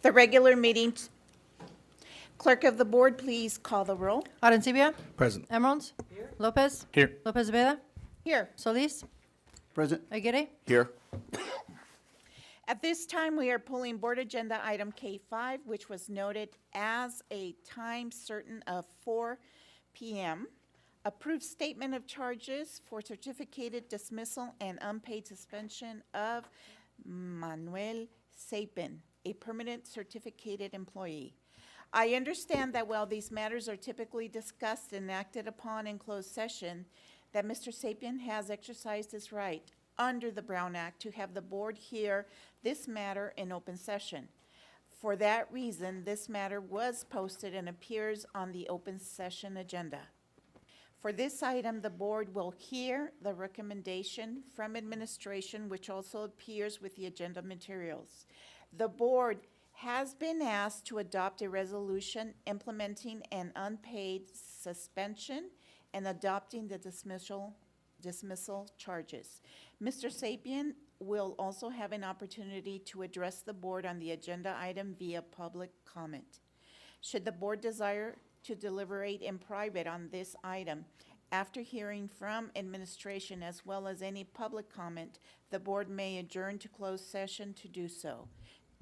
The regular meeting. Clerk of the board, please call the roll. Arencibia? Present. Emerald? Lopez? Here. Lopez Veda? Here. Solis? Present. Aguirre? Here. At this time, we are pulling board agenda item K5, which was noted as a time certain of 4 p.m. Approved statement of charges for certificated dismissal and unpaid suspension of Manuel Sapin, a permanent certificated employee. I understand that while these matters are typically discussed and acted upon in closed session, that Mr. Sapien has exercised his right under the Brown Act to have the board hear this matter in open session. For that reason, this matter was posted and appears on the open session agenda. For this item, the board will hear the recommendation from administration, which also appears with the agenda materials. The board has been asked to adopt a resolution implementing an unpaid suspension and adopting the dismissal charges. Mr. Sapien will also have an opportunity to address the board on the agenda item via public comment. Should the board desire to deliberate in private on this item, after hearing from administration as well as any public comment, the board may adjourn to closed session to do so.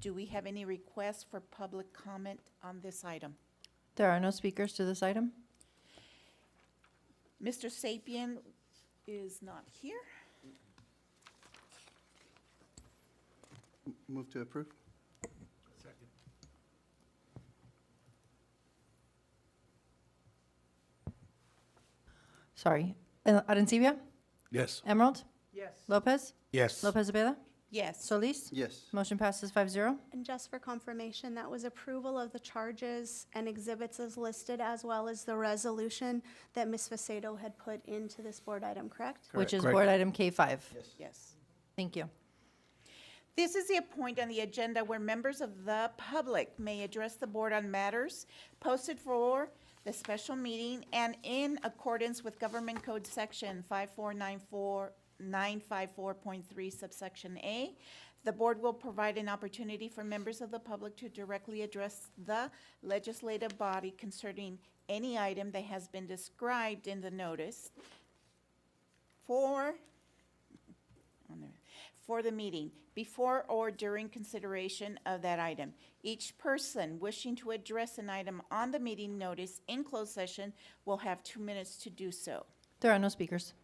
Do we have any requests for public comment on this item? There are no speakers to this item. Mr. Sapien is not here. Move to approve. Sorry. Arencibia? Yes. Emerald? Yes. Lopez? Yes. Lopez Veda? Yes. Solis? Yes. Motion passes 5-0. And just for confirmation, that was approval of the charges and exhibits as listed, as well as the resolution that Ms. Facedo had put into this board item, correct? Which is Correct. board item K5. Yes. Thank you. This is the point on the agenda where members of the public may address the board on matters posted for the special meeting and in accordance with Government Code Section 5494954.3 subsection A. The board will provide an opportunity for members of the public to directly address the legislative body concerning any item that has been described in the notice for the meeting, before or during consideration of that item. Each person wishing to address an item on the meeting notice in closed session will have 2 minutes to do so. There are no speakers.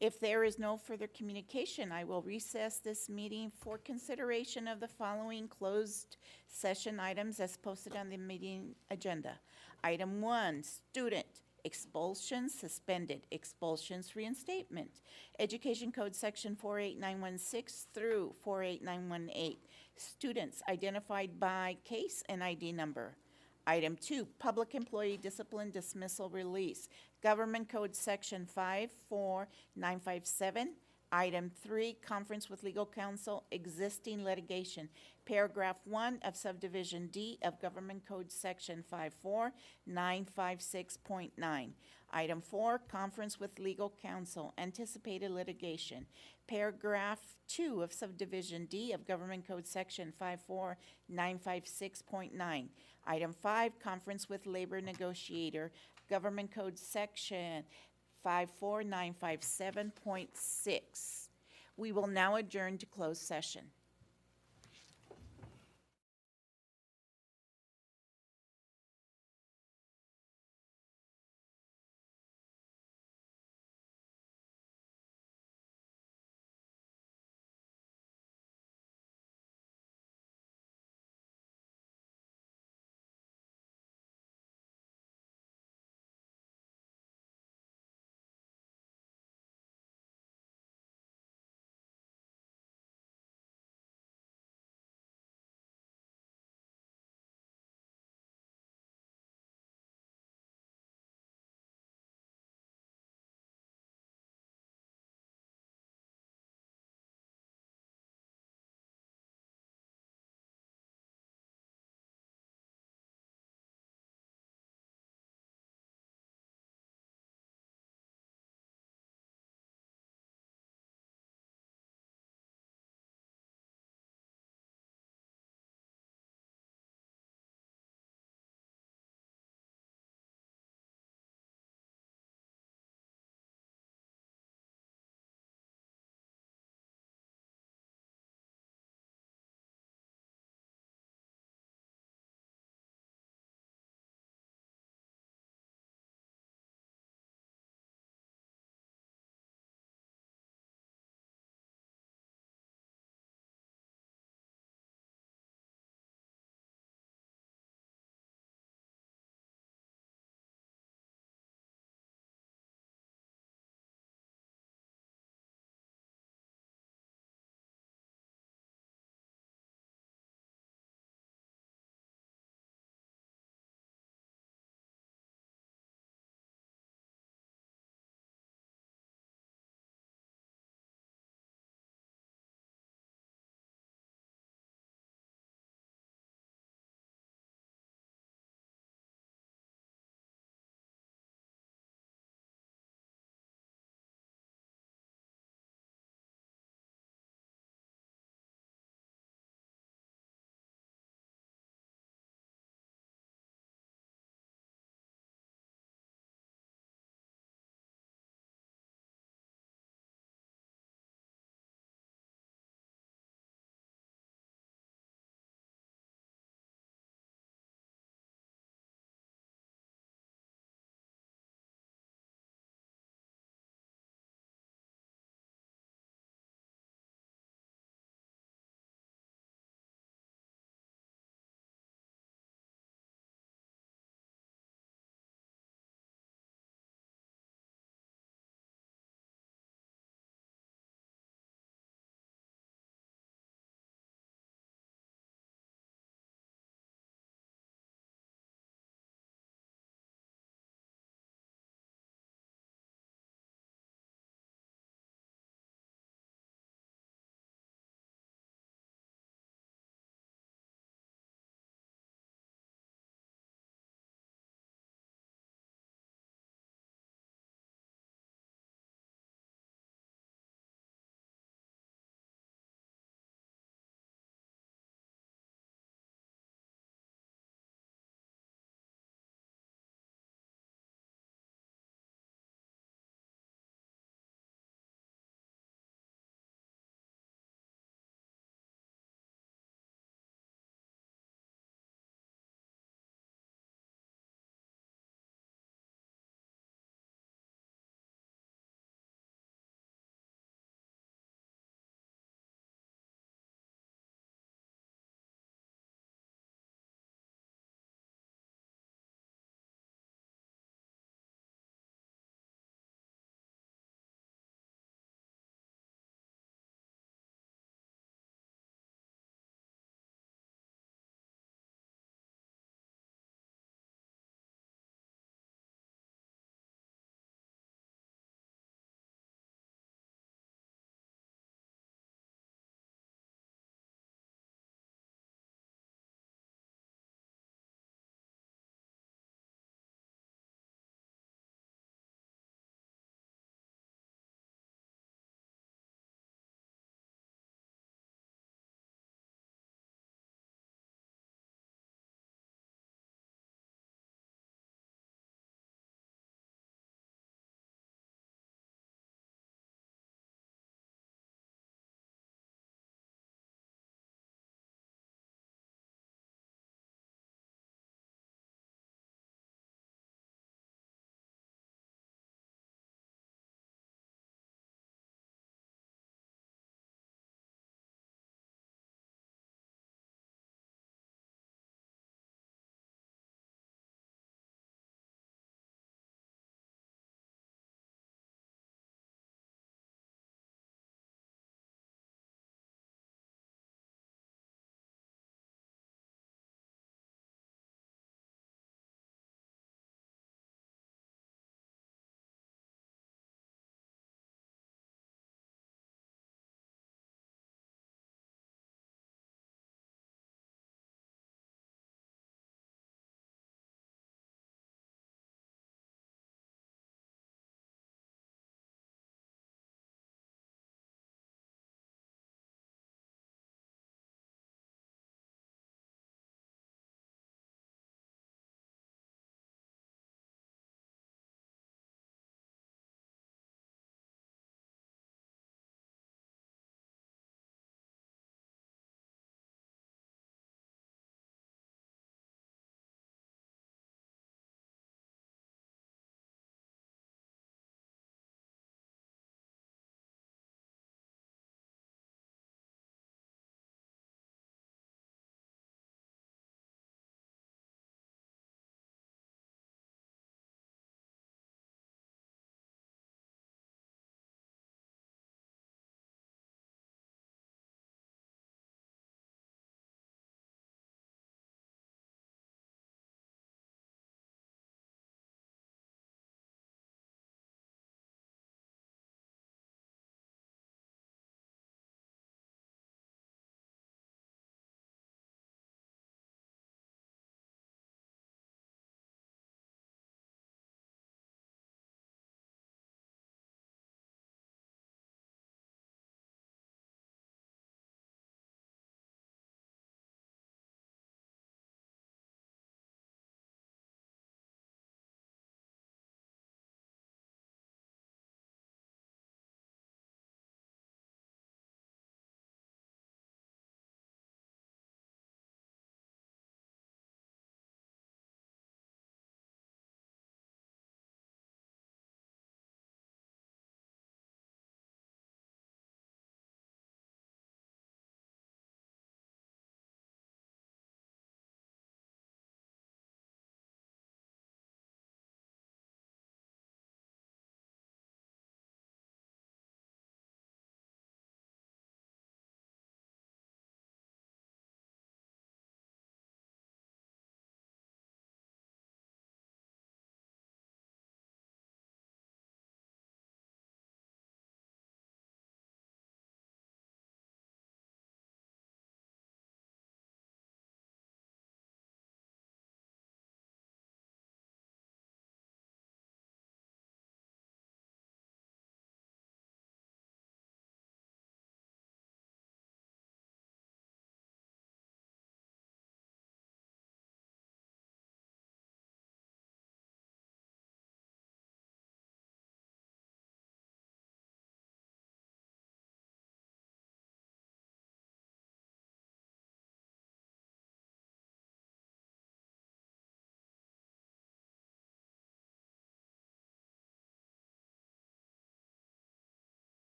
If there is no further communication, I will recess this meeting for consideration of the following closed session items as posted on the meeting agenda. Item 1, student expulsions suspended, expulsions reinstatement. Education Code Section 48916 through 48918. Students identified by case and ID number. Item 2, public employee discipline dismissal release. Government Code Section 54957. Item 3, conference with legal counsel, existing litigation. Paragraph 1 of subdivision D of Government Code Section 54956.9. Item 4, conference with legal counsel, anticipated litigation. Paragraph 2 of subdivision D of Government Code Section 54956.9. Item 5, conference with labor negotiator, Government Code Section 54957.6. We will now adjourn to closed session.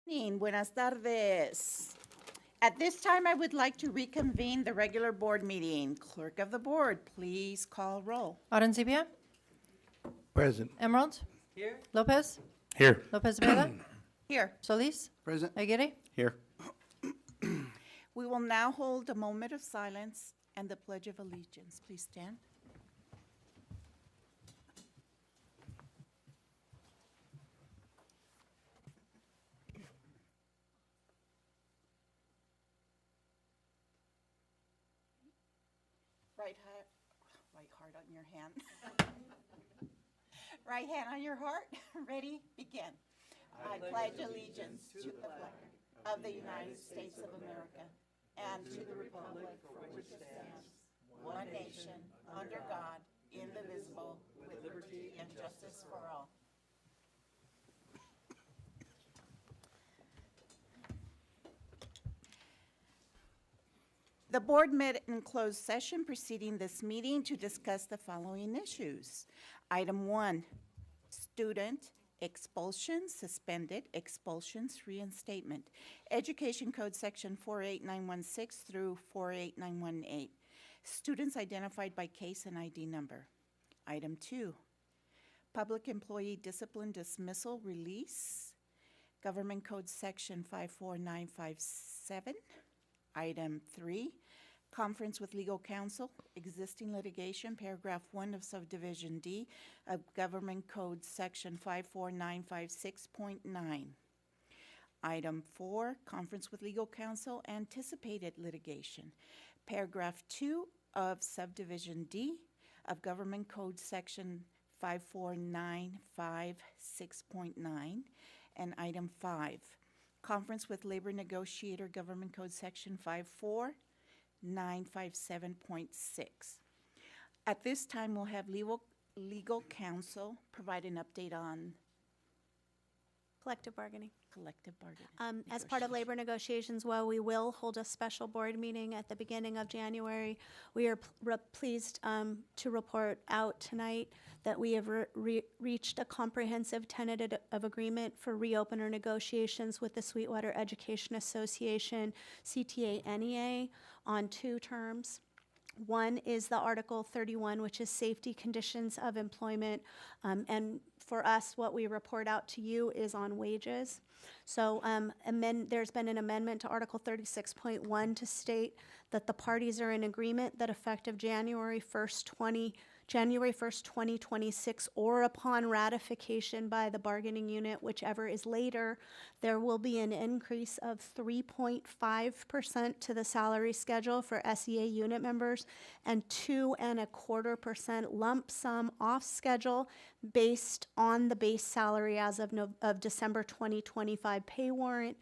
Buenas tardes. At this time, I would like to reconvene the regular board meeting. Clerk of the board, please call roll. Arancibia? Present. Emerald? Here. Lopez? Here. Lopez Veda? Here. Solis? Present. Aguirre? Here. We will now hold a moment of silence and the Pledge of Allegiance. Please stand. Right heart on your hand. Right hand on your heart. Ready? Begin. I pledge allegiance to the flag of the United States of America and to the republic for which it stands, one nation, under God, indivisible, with liberty and justice for all. The board met in closed session preceding this meeting to discuss the following issues. Item 1, student expulsions, suspended, expulsions, reinstatement. Education Code Section 48916 through 48918. Students identified by case and ID number. Item 2, public employee discipline dismissal release. Government Code Section 54957. Item 3, conference with legal counsel, existing litigation, paragraph 1 of subdivision D of Government Code Section 54956.9. Item 4, conference with legal counsel, anticipated litigation, paragraph 2 of subdivision D of Government Code Section 54956.9. And item 5, conference with labor negotiator, Government Code Section 54957.6. At this time, we'll have legal counsel provide an update on Collective bargaining. collective bargaining. As part of labor negotiations, well, we will hold a special board meeting at the beginning of January. We are pleased to report out tonight that we have reached a comprehensive tentative of agreement for reopener negotiations with the Sweetwater Education Association, CTA-NEA, on 2 terms. One is the Article 31, which is safety conditions of employment, and for us, what we report out to you is on wages. So there's been an amendment to Article 36.1 to state that the parties are in agreement that effective January 1st, 2026, or upon ratification by the bargaining unit, whichever is later, there will be an increase of 3.5% to the salary schedule for SEA unit members and 2.25% lump sum off schedule based on the base salary as of December 2025 pay warrant,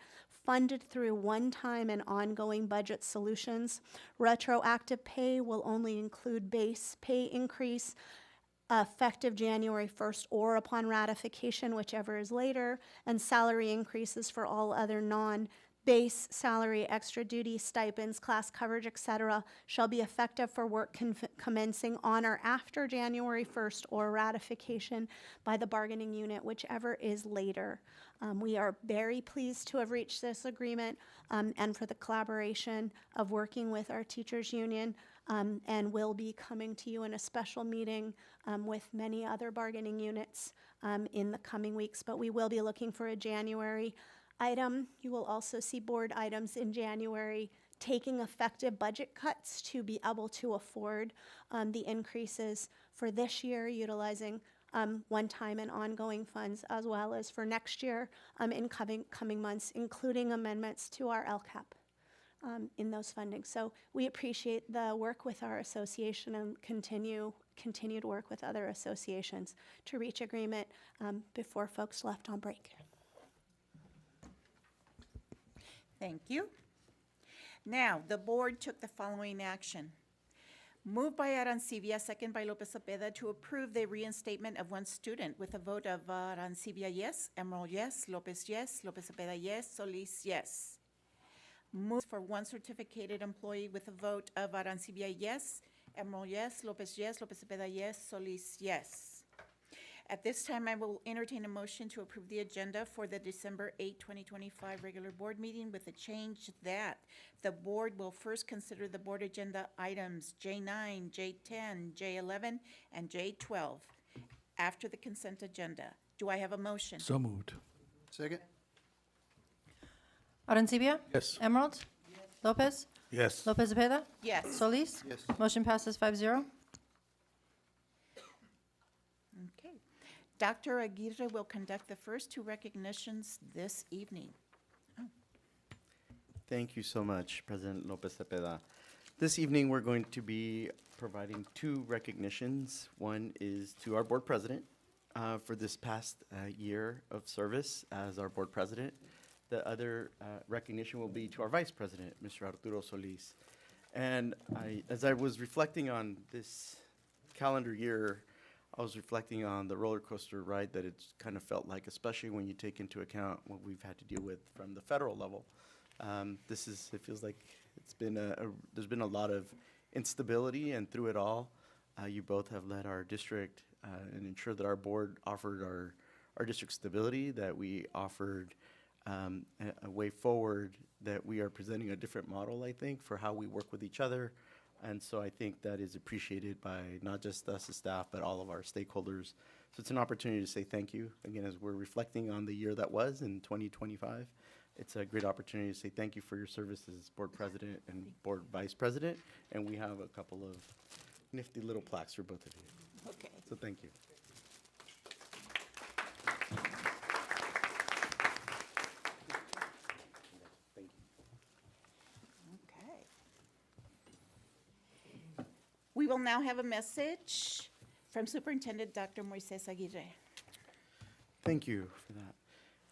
funded through one-time and ongoing budget solutions. Retroactive pay will only include base pay increase effective January 1st or upon ratification, whichever is later, and salary increases for all other non-base salary, extra duty, stipends, class coverage, etc., shall be effective for work commencing on or after January 1st or ratification by the bargaining unit, whichever is later. We are very pleased to have reached this agreement and for the collaboration of working with our teachers union, and will be coming to you in a special meeting with many other bargaining units in the coming weeks, but we will be looking for a January item. You will also see board items in January taking effective budget cuts to be able to afford the increases for this year, utilizing one-time and ongoing funds, as well as for next year in coming months, including amendments to our LCAP in those fundings. So we appreciate the work with our association and continued work with other associations to reach agreement before folks left on break. Thank you. Now, the board took the following action. Moved by Arancibia, second by Lopez Cepeda, to approve the reinstatement of 1 student with a vote of Arancibia, yes, Emerald, yes, Lopez, Cepeda, yes, Solis, yes. Moved for 1 certificated employee with a vote of Arancibia, yes, Emerald, yes, Lopez, Cepeda, yes, Solis, yes. At this time, I will entertain a motion to approve the agenda for the December 8, 2025 regular board meeting with the change that the board will first consider the board agenda items J9, J10, J11, and J12 after the consent agenda. Do I have a motion? So moved. Second? Arencibia? Yes. Emerald? Lopez? Yes. Lopez Zepeda? Yes. Solis? Yes. Motion passes 5-0. Okay. Dr. Aguirre will conduct the first two recognitions this evening. Thank you so much, President Lopez Cepeda. This evening, we're going to be providing two recognitions. One is to our board president for this past year of service as our board president. The other recognition will be to our vice president, Mr. Arturo Solis. And as I was reflecting on this calendar year, I was reflecting on the roller coaster ride that it's kind of felt like, especially when you take into account what we've had to deal with from the federal level. It feels like it's been there's been a lot of instability, and through it all, you both have led our district and ensured that our board offered our district stability, that we offered a way forward, that we are presenting a different model, I think, for how we work with each other. And so I think that is appreciated by not just us as staff, but all of our stakeholders. So it's an opportunity to say thank you. Again, as we're reflecting on the year that was in 2025, it's a great opportunity to say thank you for your service as board president and board vice president. And we have a couple of nifty little plaques for both of you. Okay. So thank you. Thank you. Okay. We will now have a message from Superintendent Dr. Moises Aguirre. Thank you for that.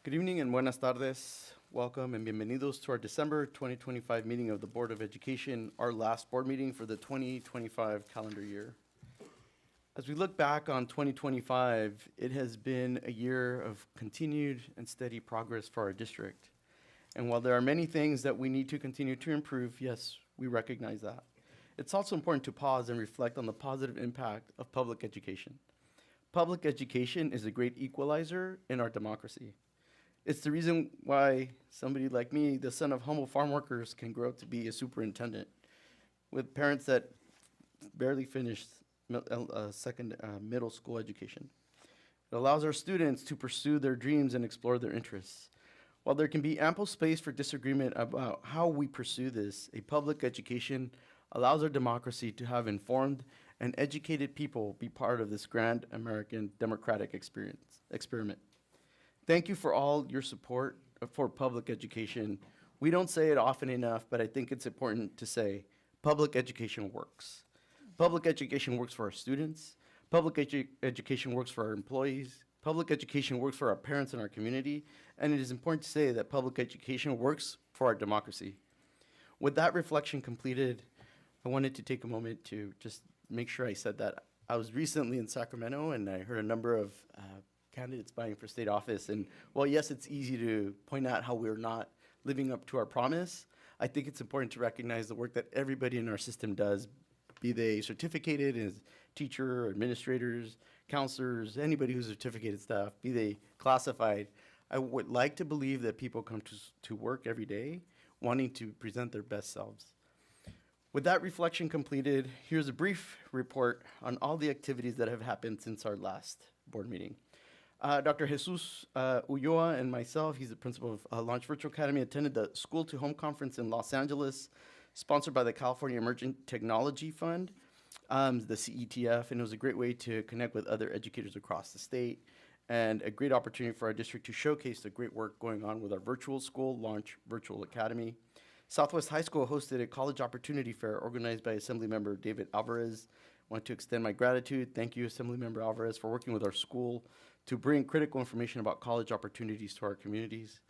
Good evening and buenas tardes. Welcome and bienvenidos to our December 2025 meeting of the Board of Education, our last board meeting for the 2025 calendar year. As we look back on 2025, it has been a year of continued and steady progress for our district. And while there are many things that we need to continue to improve, yes, we recognize that. It's also important to pause and reflect on the positive impact of public education. Public education is a great equalizer in our democracy. It's the reason why somebody like me, the son of humble farm workers, can grow up to be a superintendent with parents that barely finished middle school education. It allows our students to pursue their dreams and explore their interests. While there can be ample space for disagreement about how we pursue this, a public education allows our democracy to have informed and educated people be part of this grand American democratic experiment. Thank you for all your support for public education. We don't say it often enough, but I think it's important to say public education works. Public education works for our students. Public education works for our employees. Public education works for our parents and our community. And it is important to say that public education works for our democracy. With that reflection completed, I wanted to take a moment to just make sure I said that. I was recently in Sacramento, and I heard a number of candidates vying for state office. And while, yes, it's easy to point out how we're not living up to our promise, I think it's important to recognize the work that everybody in our system does, be they certificated as teacher, administrators, counselors, anybody who's certificated staff, be they classified. I would like to believe that people come to work every day wanting to present their best selves. With that reflection completed, here's a brief report on all the activities that have happened since our last board meeting. Dr. Jesus Ulloa and myself, he's the principal of Launch Virtual Academy, attended the School to Home Conference in Los Angeles, sponsored by the California Emerging Technology Fund, the CETF, and it was a great way to connect with other educators across the state, and a great opportunity for our district to showcase the great work going on with our virtual school, Launch Virtual Academy. Southwest High School hosted a college opportunity fair organized by Assemblymember David Alvarez. I want to extend my gratitude. Thank you, Assemblymember Alvarez, for working with our school to bring critical information about college opportunities to our communities.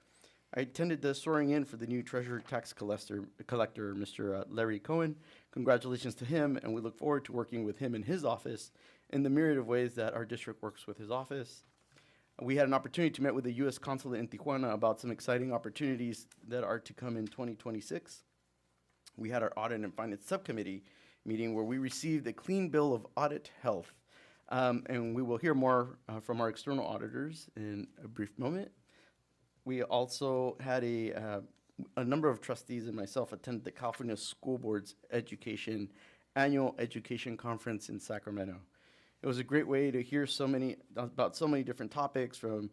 I attended the swearing in for the new Treasurer Tax Collector, Mr. Larry Cohen. Congratulations to him, and we look forward to working with him in his office in the myriad of ways that our district works with his office. We had an opportunity to meet with the U.S. Consulate in Tijuana about some exciting opportunities that are to come in 2026. We had our Audit and Finance Subcommittee meeting where we received a clean bill of audit health And we will hear more from our external auditors in a brief moment. We also had a number of trustees and myself attended the California School Board's Annual Education Conference in Sacramento. It was a great way to hear about so many different topics, from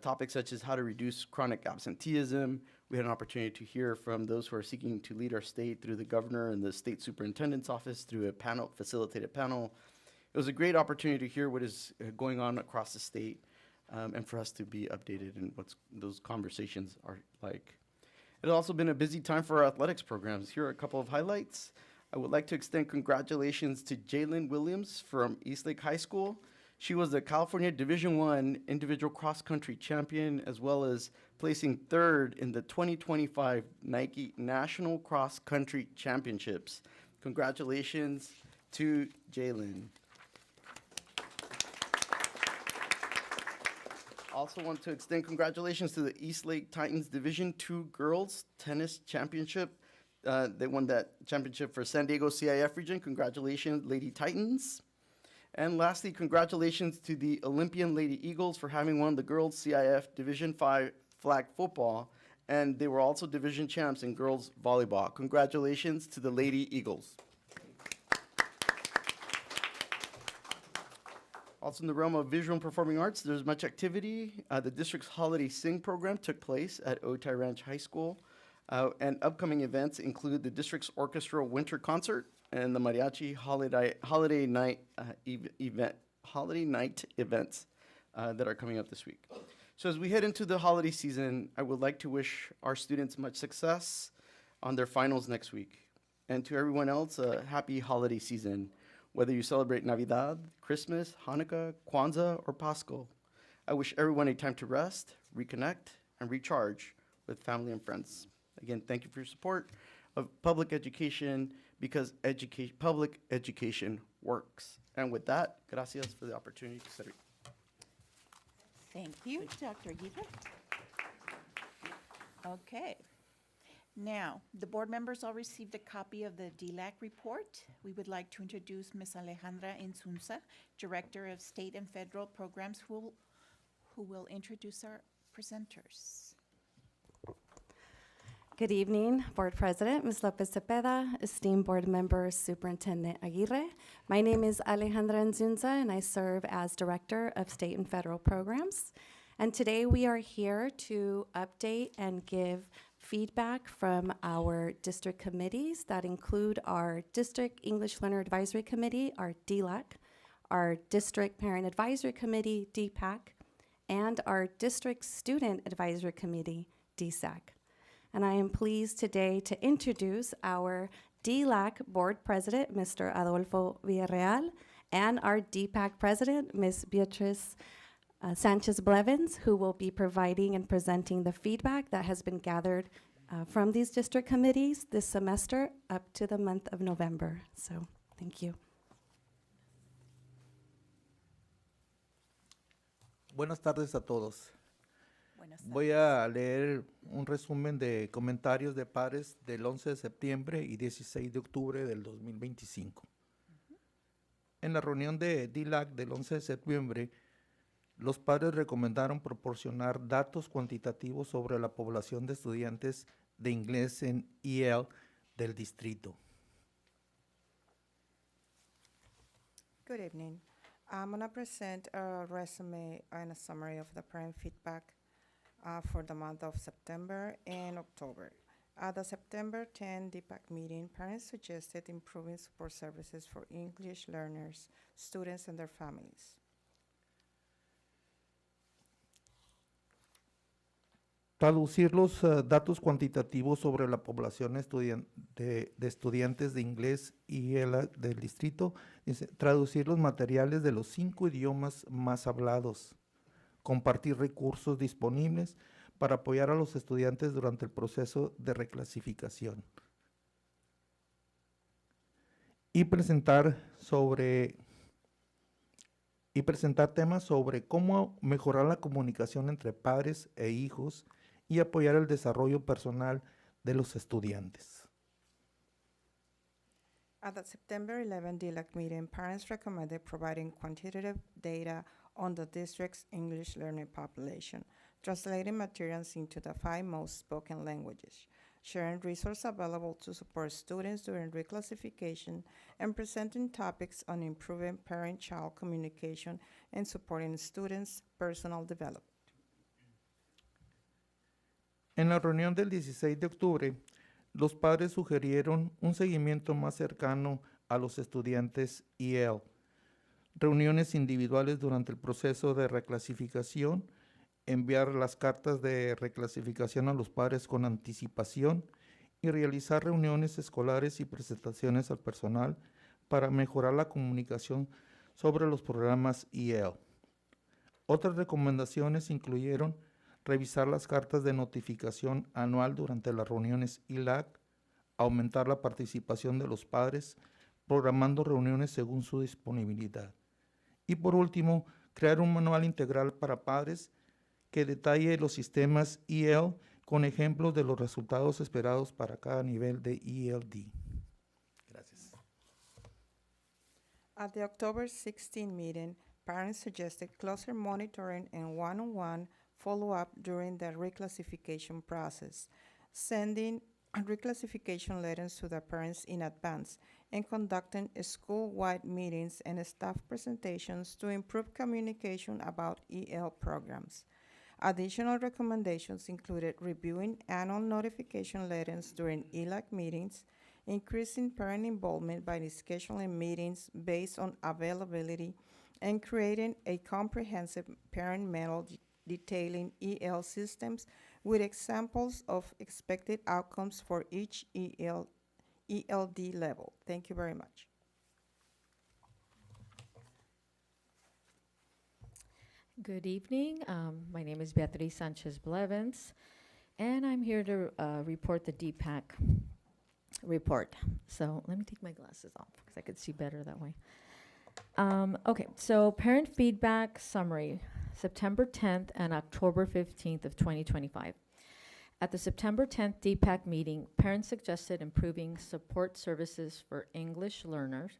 topics such as how to reduce chronic absenteeism. We had an opportunity to hear from those who are seeking to lead our state through the governor and the state superintendent's office through a facilitated panel. It was a great opportunity to hear what is going on across the state, and for us to be updated in what those conversations are like. It has also been a busy time for our athletics programs. Here are a couple of highlights. I would like to extend congratulations to Jalen Williams from Eastlake High School. She was the California Division I individual cross-country champion, as well as placing third in the 2025 Nike National Cross Country Championships. Congratulations to Jalen. Also want to extend congratulations to the Eastlake Titans Division II Girls Tennis Championship. They won that championship for San Diego CIF region. Congratulations, Lady Titans. And lastly, congratulations to the Olympian Lady Eagles for having won the Girls CIF Division V flag football. And they were also division champs in girls volleyball. Congratulations to the Lady Eagles. Also in the realm of visual and performing arts, there's much activity. The district's Holiday Sing program took place at Otay Ranch High School. And upcoming events include the district's orchestral winter concert and the mariachi holiday night events that are coming up this week. So as we head into the holiday season, I would like to wish our students much success on their finals next week. And to everyone else, a happy holiday season. Whether you celebrate Navidad, Christmas, Hanukkah, Kwanzaa, or Pasco, I wish everyone a time to rest, reconnect, and recharge with family and friends. Again, thank you for your support of public education, because public education works. And with that, gracias for the opportunity to servir. Thank you, Dr. Aguirre. Okay. Now, the board members all received a copy of the DLAC report. We would like to introduce Ms. Alejandra Insunza, Director of State and Federal Programs, who will introduce our presenters. Good evening, Board President, Ms. Lopez Cepeda, esteemed board member, Superintendent Aguirre. My name is Alejandra Insunza, and I serve as Director of State and Federal Programs. And today we are here to update and give feedback from our district committees that include our District English Learner Advisory Committee, our DLAC, our District Parent Advisory Committee, DPAC, and our District Student Advisory Committee, DSAC. And I am pleased today to introduce our DLAC Board President, Mr. Adolfo Villarreal, and our DPAC President, Ms. Beatriz Sanchez-Blevins, who will be providing and presenting the feedback that has been gathered from these district committees this semester up to the month of November. So, thank you. Buenas tardes a todos. Buenas tardes. Voy a leer un resumen de comentarios de padres del 11 de septiembre y 16 de octubre del 2025. En la reunión de DLAC del 11 de septiembre, los padres recomendaron proporcionar datos cuantitativos sobre la población de estudiantes de inglés en EL del distrito. Good evening. I'm going to present a resume and a summary of the parent feedback for the month of September and October. At the September 10 DPAC meeting, parents suggested improving support services for English learners, students, and their families. Traducir los datos cuantitativos sobre la población de estudiantes de inglés y del distrito, traducir los materiales de los 5 idiomas más hablados, compartir recursos disponibles para apoyar a los estudiantes durante el proceso de reclasificación y presentar temas sobre cómo mejorar la comunicación entre padres e hijos y apoyar el desarrollo personal de los estudiantes. At the September 11 DLAC meeting, parents recommended providing quantitative data on the district's English learning population, translating materials into the 5 most spoken languages, sharing resources available to support students during reclassification, and presenting topics on improving parent-child communication and supporting students' personal development. En la reunión del 16 de octubre, los padres sugirieron un seguimiento más cercano a los estudiantes EL, reuniones individuales durante el proceso de reclasificación, enviar las cartas de reclasificación a los padres con anticipación y realizar reuniones escolares y presentaciones al personal para mejorar la comunicación sobre los programas EL. Otras recomendaciones incluyeron revisar las cartas de notificación anual durante las reuniones ILAC, aumentar la participación de los padres, programando reuniones según su disponibilidad. Y por último, crear un manual integral para padres que detalle los sistemas EL con ejemplos de los resultados esperados para cada nivel de ELD. Gracias. At the October 16 meeting, parents suggested closer monitoring and one-on-one follow-up during the reclassification process, sending reclassification letters to the parents in advance, and conducting school-wide meetings and staff presentations to improve communication about EL programs. Additional recommendations included reviewing annual notification letters during ELAC meetings, increasing parent involvement by scheduling meetings based on availability, and creating a comprehensive parent manual detailing EL systems with examples of expected outcomes for each ELD level. Thank you very much. Good evening. My name is Beatriz Sanchez Blevins, and I'm here to report the DPAC report. So let me take my glasses off because I could see better that way. Okay, so parent feedback summary, September 10th and October 15th of 2025. At the September 10th DPAC meeting, parents suggested improving support services for English learners,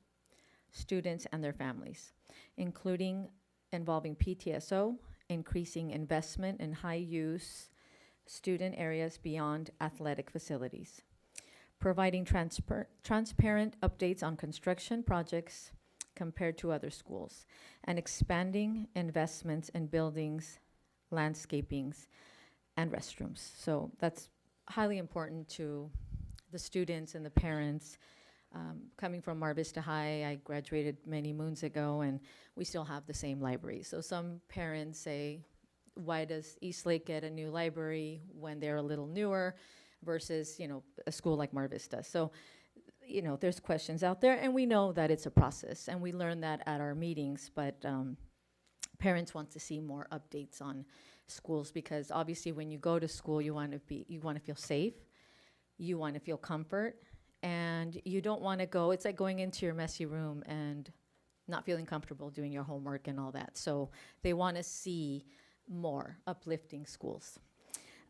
students, and their families, including involving PTSO, increasing investment in high-use student areas beyond athletic facilities, providing transparent updates on construction projects compared to other schools, and expanding investments in buildings, landscapings, and restrooms. So that's highly important to the students and the parents. Coming from Mar Vista High, I graduated many moons ago, and we still have the same library. So some parents say, why does Eastlake get a new library when they're a little newer versus, a school like Mar Vista? So, there's questions out there, and we know that it's a process, and we learn that at our meetings, but parents want to see more updates on schools because obviously when you go to school, you want to feel safe, you want to feel comfort, and you don't want to go, it's like going into your messy room and not feeling comfortable doing your homework and all that. So they want to see more uplifting schools.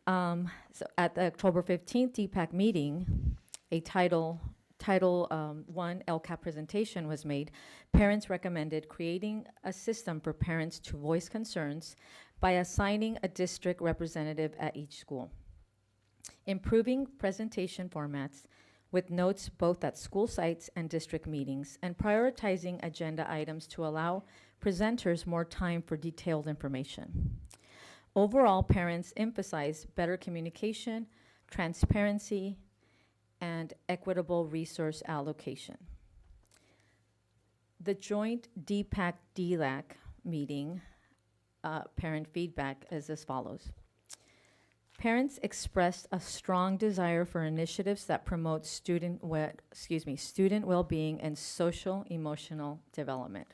So at the October 15th DPAC meeting, a Title I LCAP presentation was made. Parents recommended creating a system for parents to voice concerns by assigning a district representative at each school, improving presentation formats with notes both at school sites and district meetings, and prioritizing agenda items to allow presenters more time for detailed information. Overall, parents emphasize better communication, transparency, and equitable resource allocation. The joint DPAC-DLAC meeting parent feedback is as follows. Parents expressed a strong desire for initiatives that promote student well-being and social emotional development.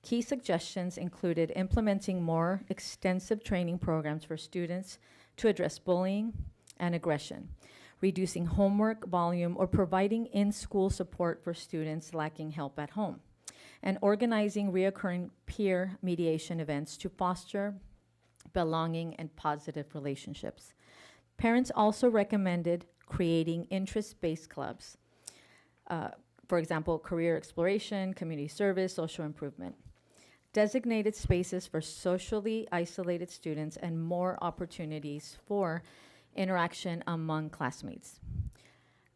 Key suggestions included implementing more extensive training programs for students to address bullying and aggression, reducing homework volume or providing in-school support for students lacking help at home, and organizing reoccurring peer mediation events to foster belonging and positive relationships. Parents also recommended creating interest-based clubs, For example, career exploration, community service, social improvement. Designated spaces for socially isolated students and more opportunities for interaction among classmates.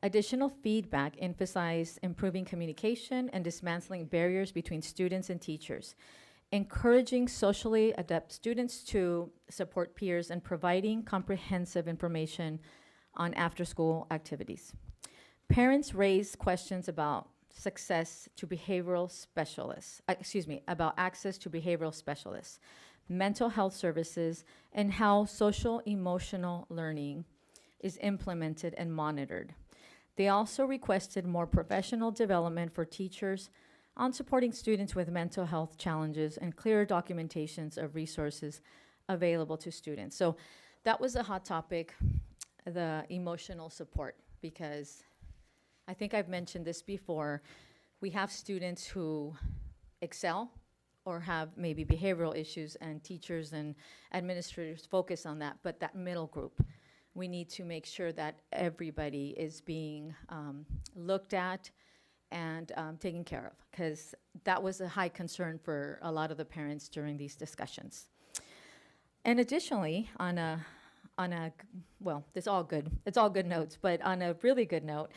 Additional feedback emphasized improving communication and dismantling barriers between students and teachers, encouraging socially adept students to support peers, and providing comprehensive information on after-school activities. Parents raised questions about access to behavioral specialists, mental health services, and how social emotional learning is implemented and monitored. They also requested more professional development for teachers on supporting students with mental health challenges and clearer documentations of resources available to students. So that was a hot topic, the emotional support, because I think I've mentioned this before. We have students who excel or have maybe behavioral issues, and teachers and administrators focus on that, but that middle group, we need to make sure that everybody is being looked at and taken care of, because that was a high concern for a lot of the parents during these discussions. And additionally, it's all good notes, but on a really good note,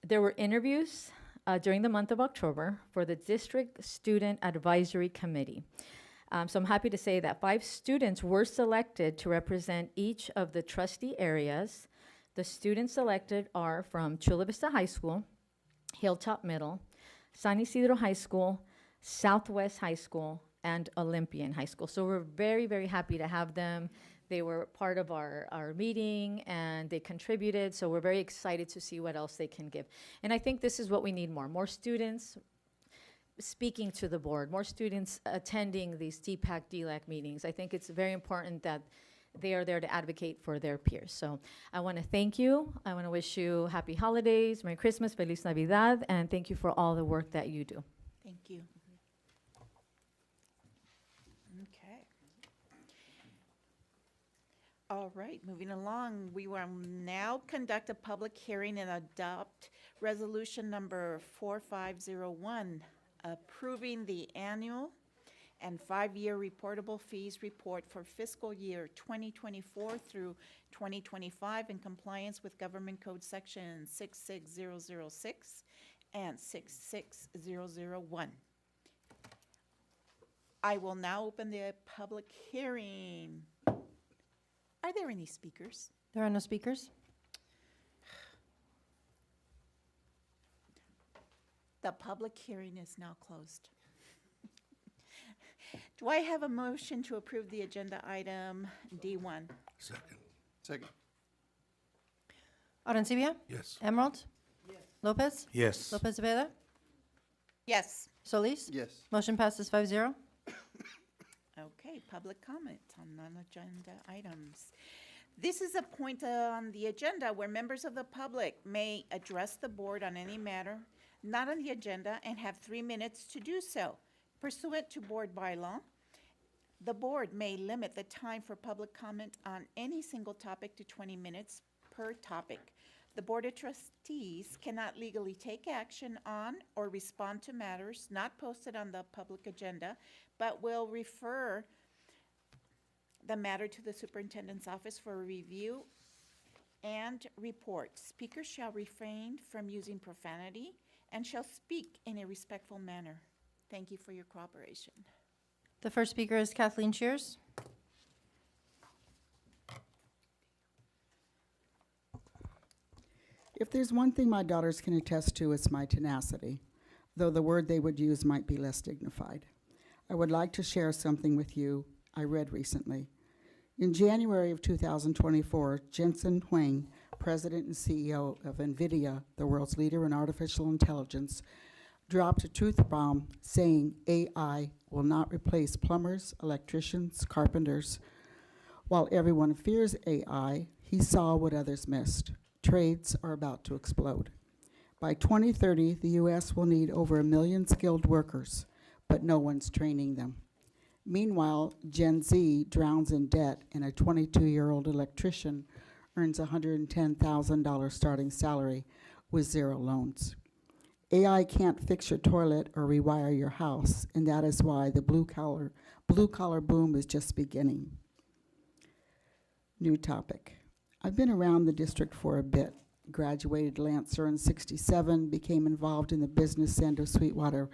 there were interviews during the month of October for the District Student Advisory Committee. So I'm happy to say that 5 students were selected to represent each of the trustee areas. The students selected are from Chula Vista High School, Hilltop Middle, San Isidro High School, Southwest High School, and Olympian High School. So we're very, very happy to have them. They were part of our meeting, and they contributed, so we're very excited to see what else they can give. And I think this is what we need more students speaking to the board, more students attending these DPAC, DLAC meetings. I think it's very important that they are there to advocate for their peers. So I want to thank you. I want to wish you happy holidays, Merry Christmas, Feliz Navidad, and thank you for all the work that you do. Thank you. Okay. All right, moving along, we will now conduct a public hearing and adopt resolution number 4501, approving the annual and 5-year reportable fees report for fiscal year 2024 through 2025 in compliance with Government Code Section 66006 and 66001. I will now open the public hearing. Are there any speakers? There are no speakers. The public hearing is now closed. Do I have a motion to approve the agenda item D1? Second. Arancibia? Yes. Emerald? Lopez? Yes. Lopez Cepeda? Yes. Solis? Yes. Motion passes 5-0. Okay, public comment on non-agenda items. This is a point on the agenda where members of the public may address the board on any matter not on the agenda and have 3 minutes to do so. Pursuant to board bylaw, the board may limit the time for public comment on any single topic to 20 minutes per topic. The Board of Trustees cannot legally take action on or respond to matters not posted on the public agenda, but will refer the matter to the superintendent's office for review and report. Speakers shall refrain from using profanity and shall speak in a respectful manner. Thank you for your cooperation. The first speaker is Kathleen Shears. If there's one thing my daughters can attest to, it's my tenacity, though the word they would use might be less dignified. I would like to share something with you I read recently. In January of 2024, Jensen Huang, President and CEO of NVIDIA, the world's leader in artificial intelligence, dropped a truth bomb saying AI will not replace plumbers, electricians, carpenters. While everyone fears AI, he saw what others missed. Trades are about to explode. By 2030, the U.S. will need over 1 million skilled workers, but no one's training them. Meanwhile, Gen Z drowns in debt, and a 22-year-old electrician earns $110,000 starting salary with 0 loans. AI can't fix your toilet or rewire your house, and that is why the blue collar boom is just beginning. New topic. I've been around the district for a bit. Graduated Lancer in '67, became involved in the business end of Sweetwater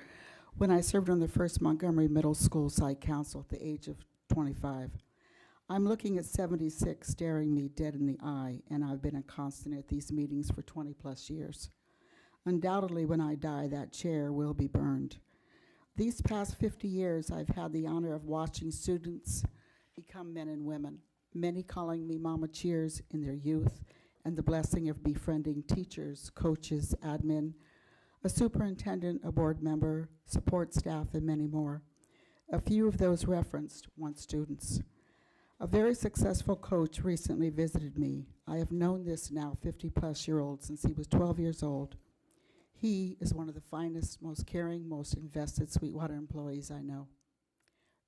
when I served on the first Montgomery Middle School Site Council at the age of 25. I'm looking at 76 staring me dead in the eye, and I've been a constant at these meetings for 20 plus years. Undoubtedly, when I die, that chair will be burned. These past 50 years, I've had the honor of watching students become men and women, many calling me Mama Cheers in their youth, and the blessing of befriending teachers, coaches, admin, a superintendent, a board member, support staff, and many more. A few of those referenced once students. A very successful coach recently visited me. I have known this now 50-plus-year-old since he was 12 years old. He is one of the finest, most caring, most invested Sweetwater employees I know.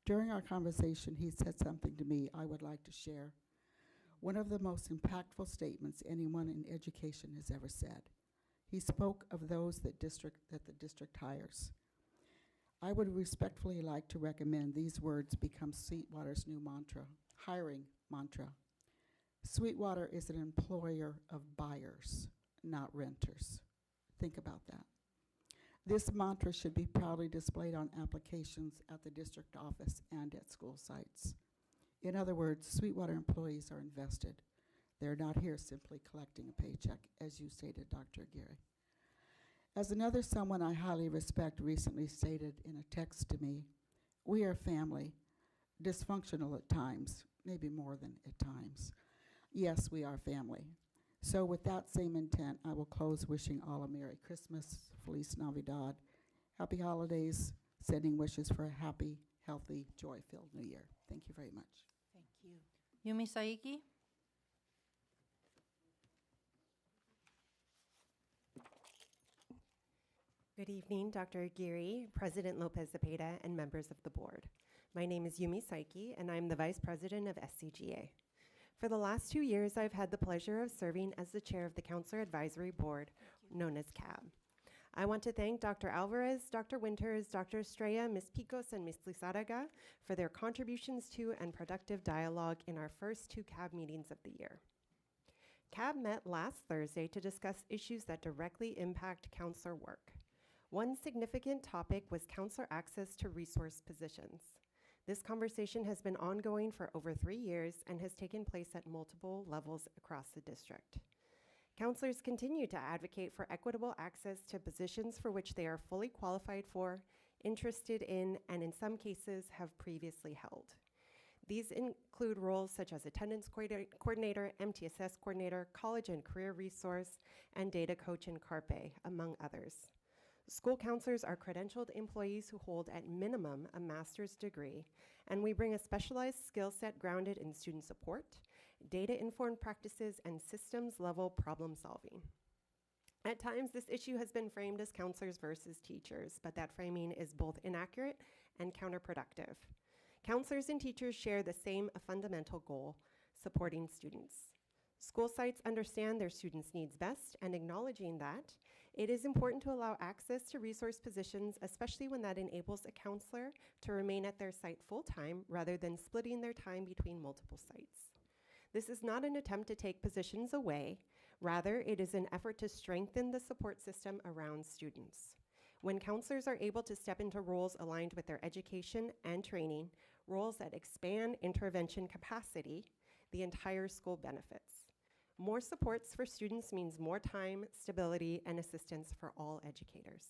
During our conversation, he said something to me I would like to share. One of the most impactful statements anyone in education has ever said. He spoke of those that the district hires. I would respectfully like to recommend these words become Sweetwater's new mantra, hiring mantra. Sweetwater is an employer of buyers, not renters. Think about that. This mantra should be proudly displayed on applications at the district office and at school sites. In other words, Sweetwater employees are invested. They're not here simply collecting a paycheck, as you stated, Dr. Aguirre. As another someone I highly respect recently stated in a text to me, we are family, dysfunctional at times, maybe more than at times. Yes, we are family. So with that same intent, I will close wishing all a Merry Christmas, Feliz Navidad, Happy Holidays, sending wishes for a happy, healthy, joy-filled New Year. Thank you very much. Thank you. Yumi Saiki. Good evening, Dr. Aguirre, President Lopez Zepeda, and members of the board. My name is Yumi Saiki, and I'm the Vice President of SCGA. For the last 2 years, I've had the pleasure of serving as the chair of the Counselor Advisory Board, known as CAB. I want to thank Dr. Alvarez, Dr. Winters, Dr. Estrella, Ms. Picos, and Ms. Lizarraga for their contributions to and productive dialogue in our first 2 CAB meetings of the year. CAB met last Thursday to discuss issues that directly impact counselor work. One significant topic was counselor access to resource positions. This conversation has been ongoing for over 3 years and has taken place at multiple levels across the district. Counselors continue to advocate for equitable access to positions for which they are fully qualified for, interested in, and in some cases have previously held. These include roles such as attendance coordinator, MTSS coordinator, college and career resource, and data coach in CARPE, among others. School counselors are credentialed employees who hold at minimum a master's degree, and we bring a specialized skill set grounded in student support, data-informed practices, and systems-level problem solving. At times, this issue has been framed as counselors versus teachers, but that framing is both inaccurate and counterproductive. Counselors and teachers share the same fundamental goal, supporting students. School sites understand their students' needs best, and acknowledging that, it is important to allow access to resource positions, especially when that enables a counselor to remain at their site full-time rather than splitting their time between multiple sites. This is not an attempt to take positions away. Rather, it is an effort to strengthen the support system around students. When counselors are able to step into roles aligned with their education and training, roles that expand intervention capacity, the entire school benefits. More supports for students means more time, stability, and assistance for all educators.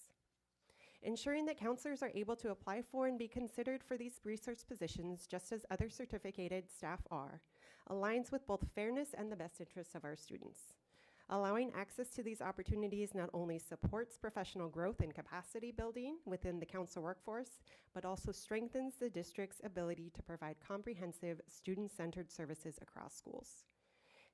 Ensuring that counselors are able to apply for and be considered for these resource positions, just as other certificated staff are, aligns with both fairness and the best interests of our students. Allowing access to these opportunities not only supports professional growth and capacity building within the council workforce, but also strengthens the district's ability to provide comprehensive, student-centered services across schools.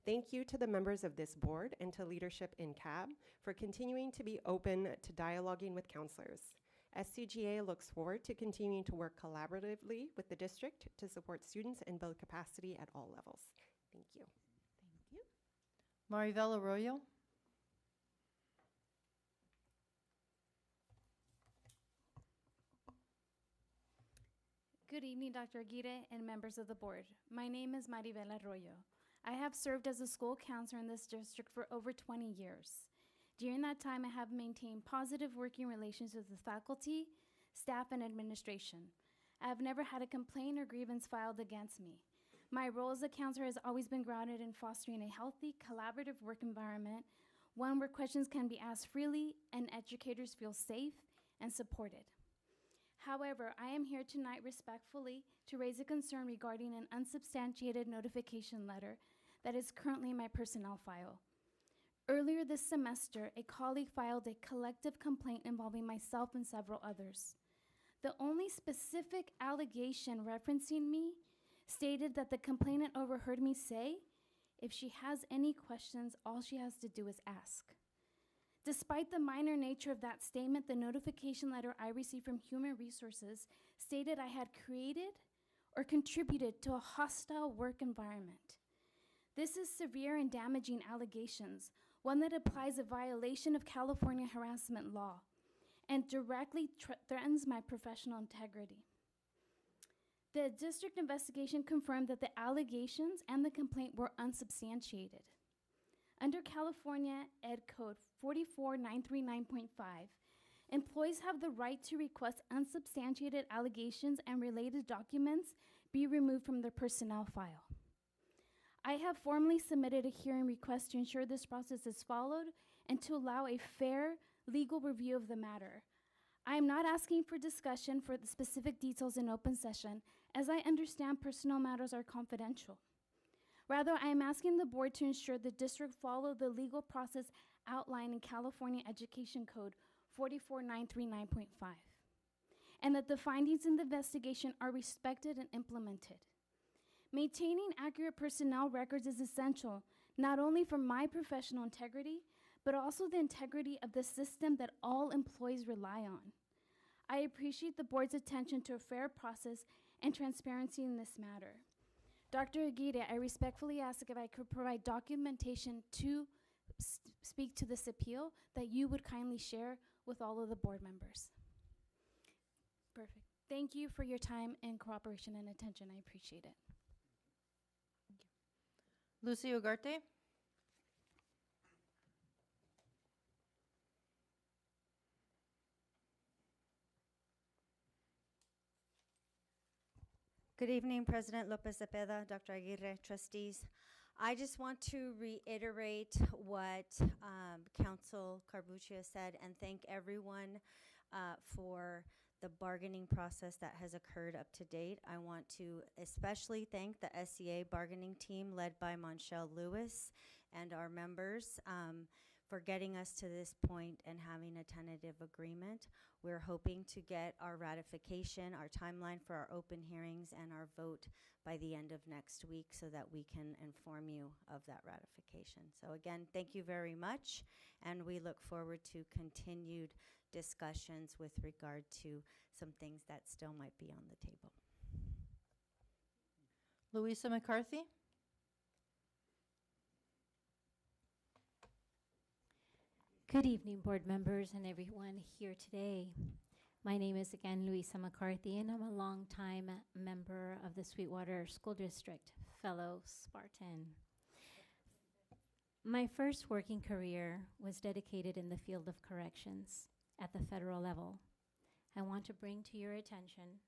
Thank you to the members of this board and to leadership in CAB for continuing to be open to dialoguing with counselors. SCGA looks forward to continuing to work collaboratively with the district to support students and build capacity at all levels. Thank you. Thank you. Maribel Arroyo. Good evening, Dr. Aguirre and members of the board. My name is Maribel Arroyo. I have served as a school counselor in this district for over 20 years. During that time, I have maintained positive working relations with the faculty, staff, and administration. I have never had a complaint or grievance filed against me. My role as a counselor has always been grounded in fostering a healthy, collaborative work environment, one where questions can be asked freely and educators feel safe and supported. However, I am here tonight respectfully to raise a concern regarding an unsubstantiated notification letter that is currently in my personnel file. Earlier this semester, a colleague filed a collective complaint involving myself and several others. The only specific allegation referencing me stated that the complainant overheard me say, if she has any questions, all she has to do is ask. Despite the minor nature of that statement, the notification letter I received from Human Resources stated I had created or contributed to a hostile work environment. This is severe and damaging allegations, one that applies a violation of California harassment law and directly threatens my professional integrity. The district investigation confirmed that the allegations and the complaint were unsubstantiated. Under California Ed Code 44939.5, employees have the right to request unsubstantiated allegations and related documents be removed from their personnel file. I have formally submitted a hearing request to ensure this process is followed and to allow a fair legal review of the matter. I am not asking for discussion for the specific details in open session, as I understand personal matters are confidential. Rather, I am asking the board to ensure the district follow the legal process outlined in California Education Code 44939.5, and that the findings in the investigation are respected and implemented. Maintaining accurate personnel records is essential, not only for my professional integrity, but also the integrity of the system that all employees rely on. I appreciate the board's attention to a fair process and transparency in this matter. Dr. Aguirre, I respectfully ask if I could provide documentation to speak to this appeal that you would kindly share with all of the board members. Perfect. Thank you for your time and cooperation and attention. I appreciate it. Lucy Ugarte. Good evening, President Lopez Cepeda, Dr. Aguirre, trustees. I just want to reiterate what Council Carbuccia said and thank everyone for the bargaining process that has occurred up to date. I want to especially thank the SEA bargaining team led by Monchelle Lewis and our members for getting us to this point and having a tentative agreement. We're hoping to get our ratification, our timeline for our open hearings, and our vote by the end of next week so that we can inform you of that ratification. So again, thank you very much, and we look forward to continued discussions with regard to some things that still might be on the table. Louisa McCarthy. Good evening, board members and everyone here today. My name is again Louisa McCarthy, and I'm a longtime member of the Sweetwater School District, fellow Spartan. My first working career was dedicated in the field of corrections at the federal level. I want to bring to your attention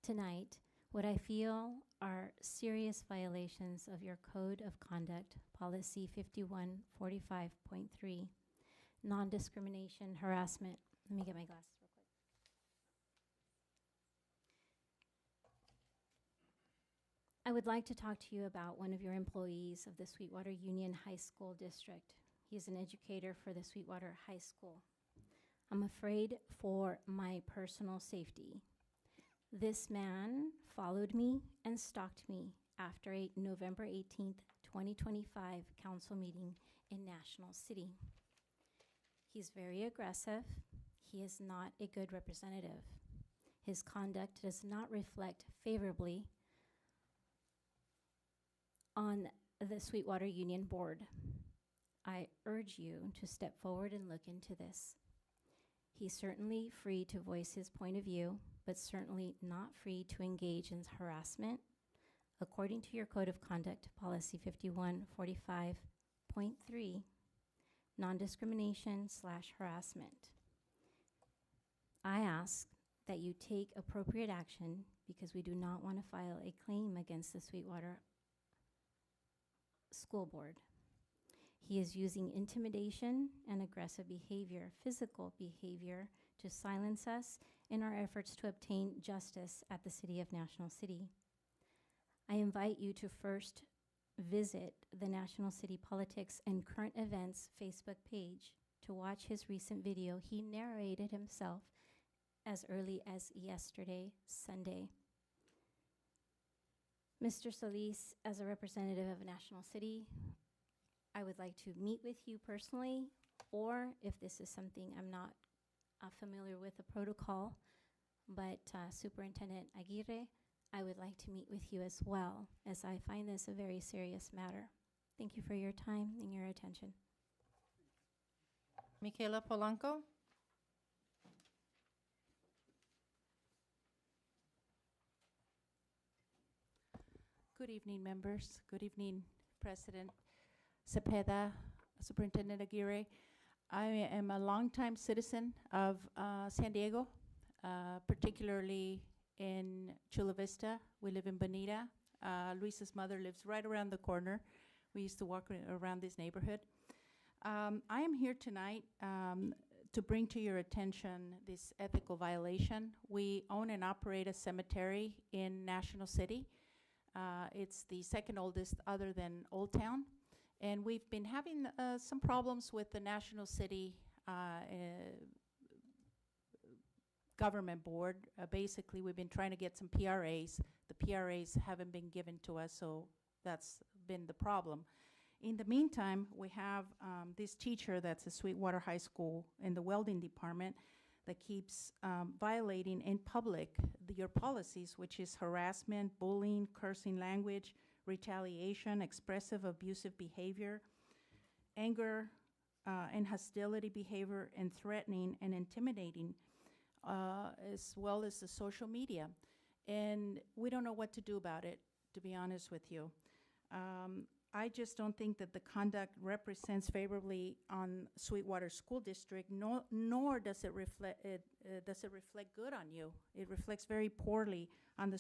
tonight what I feel are serious violations of your Code of Conduct, Policy 5145.3. Non-discrimination, harassment. Let me get my glasses real quick. I would like to talk to you about one of your employees of the Sweetwater Union High School District. He is an educator for the Sweetwater High School. I'm afraid for my personal safety. This man followed me and stalked me after a November 18th, 2025 council meeting in National City. He's very aggressive. He is not a good representative. His conduct does not reflect favorably on the Sweetwater Union Board. I urge you to step forward and look into this. He's certainly free to voice his point of view, but certainly not free to engage in harassment, according to your Code of Conduct, Policy 5145.3, non-discrimination/harassment. I ask that you take appropriate action because we do not want to file a claim against the Sweetwater School Board. He is using intimidation and aggressive behavior, physical behavior, to silence us in our efforts to obtain justice at the City of National City. I invite you to first visit the National City Politics and Current Events Facebook page to watch his recent video. He narrated himself as early as yesterday, Sunday. Mr. Solis, as a representative of National City, I would like to meet with you personally, or if this is something I'm not familiar with the protocol, but Superintendent Aguirre, I would like to meet with you as well, as I find this a very serious matter. Thank you for your time and your attention. Michaela Polanco. Good evening, members. Good evening, President Cepeda, Superintendent Aguirre. I am a longtime citizen of San Diego, particularly in Chula Vista. We live in Bonita. Luisa's mother lives right around the corner. We used to walk around this neighborhood. I am here tonight to bring to your attention this ethical violation. We own and operate a cemetery in National City. It's the second oldest other than Old Town. And we've been having some problems with the National City government board. Basically, we've been trying to get some PRAs. The PRAs haven't been given to us, so that's been the problem. In the meantime, we have this teacher that's at Sweetwater High School in the welding department that keeps violating in public your policies, which is harassment, bullying, cursing language, retaliation, expressive abusive behavior, anger and hostility behavior, and threatening and intimidating, as well as the social media. And we don't know what to do about it, to be honest with you. I just don't think that the conduct represents favorably on Sweetwater School District, nor does it reflect good on you. It reflects very poorly on the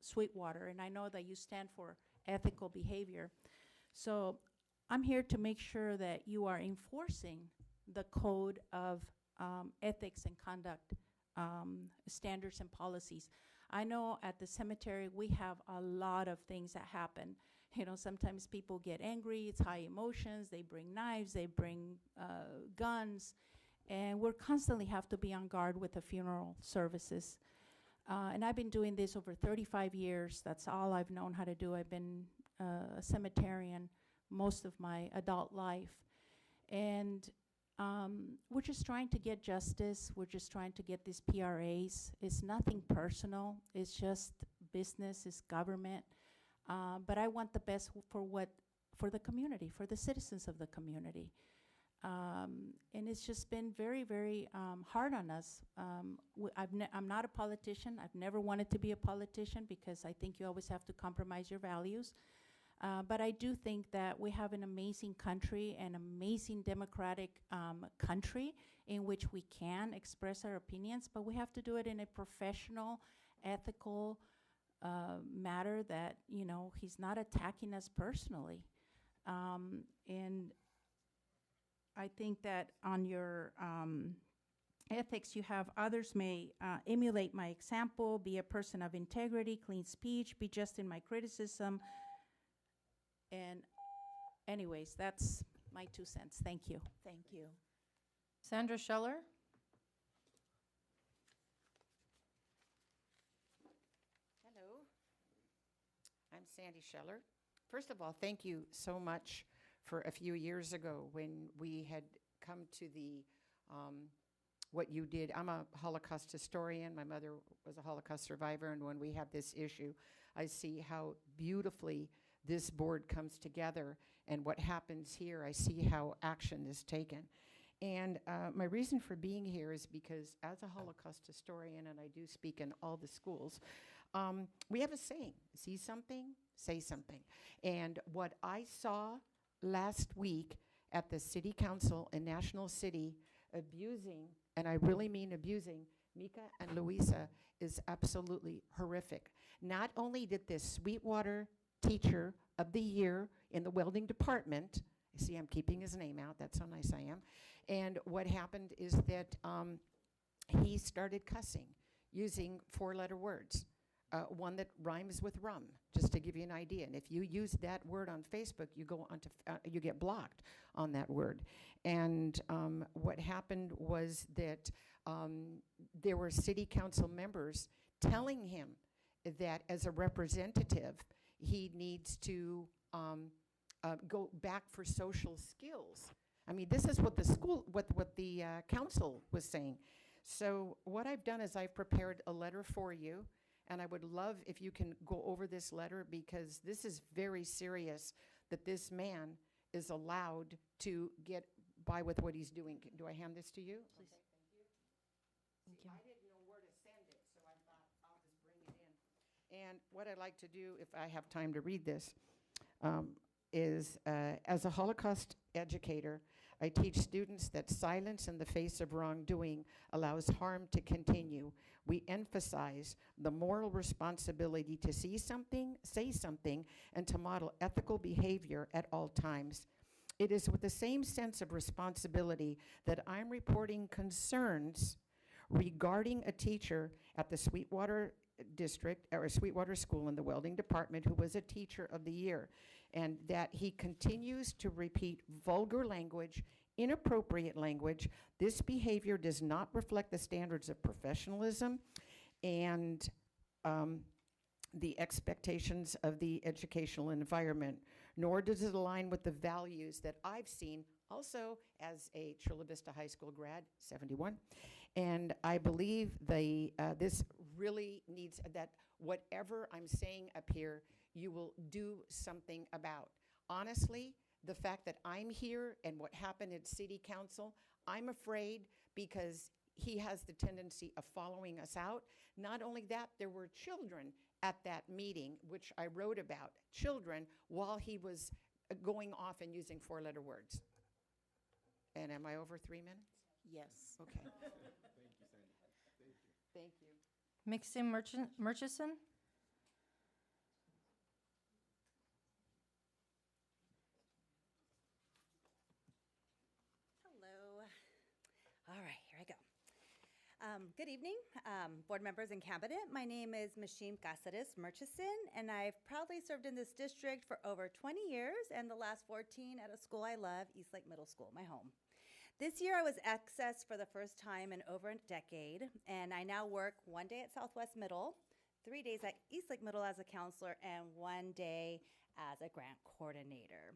Sweetwater, and I know that you stand for ethical behavior. So I'm here to make sure that you are enforcing the code of ethics and conduct standards and policies. I know at the cemetery we have a lot of things that happen. You know, sometimes people get angry, it's high emotions, they bring knives, they bring guns, and we're constantly have to be on guard with the funeral services. And I've been doing this over 35 years. That's all I've known how to do. I've been a cemeterian most of my adult life. And we're just trying to get justice. We're just trying to get these PRAs. It's nothing personal. It's just business, it's government. But I want the best for the community, for the citizens of the community. And it's just been very, very hard on us. I'm not a politician. I've never wanted to be a politician because I think you always have to compromise your values. But I do think that we have an amazing country, an amazing democratic country in which we can express our opinions, but we have to do it in a professional, ethical matter that, you know, he's not attacking us personally. And I think that on your ethics, you have others may emulate my example, be a person of integrity, clean speech, be just in my criticism. And anyways, that's my 2 cents. Thank you. Thank you. Sandra Scheller. Hello, I'm Sandy Scheller. First of all, thank you so much for a few years ago when we had come to the, what you did. I'm a Holocaust historian. My mother was a Holocaust survivor, and when we have this issue, I see how beautifully this board comes together, and what happens here, I see how action is taken. And my reason for being here is because as a Holocaust historian, and I do speak in all the schools, we have a saying, see something, say something. And what I saw last week at the City Council in National City abusing, and I really mean abusing, Mika and Luisa is absolutely horrific. Not only did this Sweetwater Teacher of the Year in the welding department, see, I'm keeping his name out, that's how nice I am, and what happened is that he started cussing, using 4-letter words, one that rhymes with rum, just to give you an idea. And if you use that word on Facebook, you go onto, you get blocked on that word. And what happened was that there were city council members telling him that as a representative, he needs to go back for social skills. I mean, this is what the school, what the council was saying. So what I've done is I've prepared a letter for you, and I would love if you can go over this letter, because this is very serious that this man is allowed to get by with what he's doing. Do I hand this to you? Please. Okay, thank you. Thank See, you. I didn't know where to send it, so I thought I'll just bring it in. And what I'd like to do, if I have time to read this, is as a Holocaust educator, I teach students that silence in the face of wrongdoing allows harm to continue. We emphasize the moral responsibility to see something, say something, and to model ethical behavior at all times. It is with the same sense of responsibility that I'm reporting concerns regarding a teacher at the Sweetwater district, or Sweetwater School in the welding department, who was a teacher of the year, and that he continues to repeat vulgar language, inappropriate language. This behavior does not reflect the standards of professionalism and the expectations of the educational environment, nor does it align with the values that I've seen also as a Chula Vista High School grad, 71. And I believe this really needs that whatever I'm saying up here, you will do something about. Honestly, the fact that I'm here and what happened at City Council, I'm afraid because he has the tendency of following us out. Not only that, there were children at that meeting, which I wrote about, children, while he was going off and using 4-letter words. And am I over 3 minutes? Yes. Okay. Thank you, Sandy. Thank you. Maxim Murchison. Hello. All right, here I go. Good evening, board members and cabinet. My name is Mashim Cáceres Murchison, and I've proudly served in this district for over 20 years, and the last 14 at a school I love, Eastlake Middle School, my home. This year I was accessed for the first time in over a decade, and I now work 1 day at Southwest Middle, 3 days at Eastlake Middle as a counselor, and 1 day as a grant coordinator.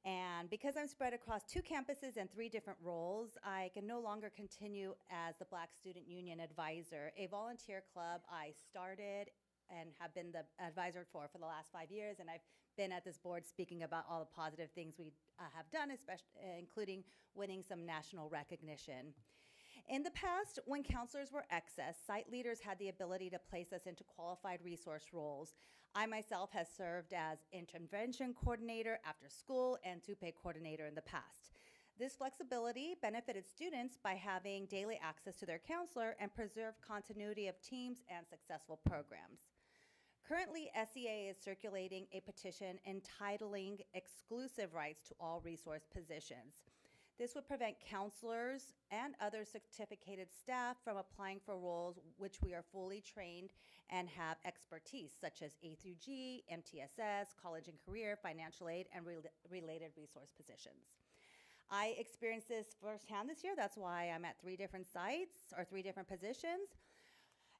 And because I'm spread across 2 campuses and 3 different roles, I can no longer continue as the Black Student Union Advisor, a volunteer club I started and have been the advisor for the last 5 years, and I've been at this board speaking about all the positive things we have done, especially including winning some national recognition. In the past, when counselors were excess, site leaders had the ability to place us into qualified resource roles. I myself have served as intervention coordinator after school and to-pay coordinator in the past. This flexibility benefited students by having daily access to their counselor and preserved continuity of teams and successful programs. Currently, SEA is circulating a petition entitling exclusive rights to all resource positions. This would prevent counselors and other certificated staff from applying for roles which we are fully trained and have expertise, such as A through G, MTSS, college and career, financial aid, and related resource positions. I experienced this firsthand this year. That's why I'm at 3 different sites or 3 different positions.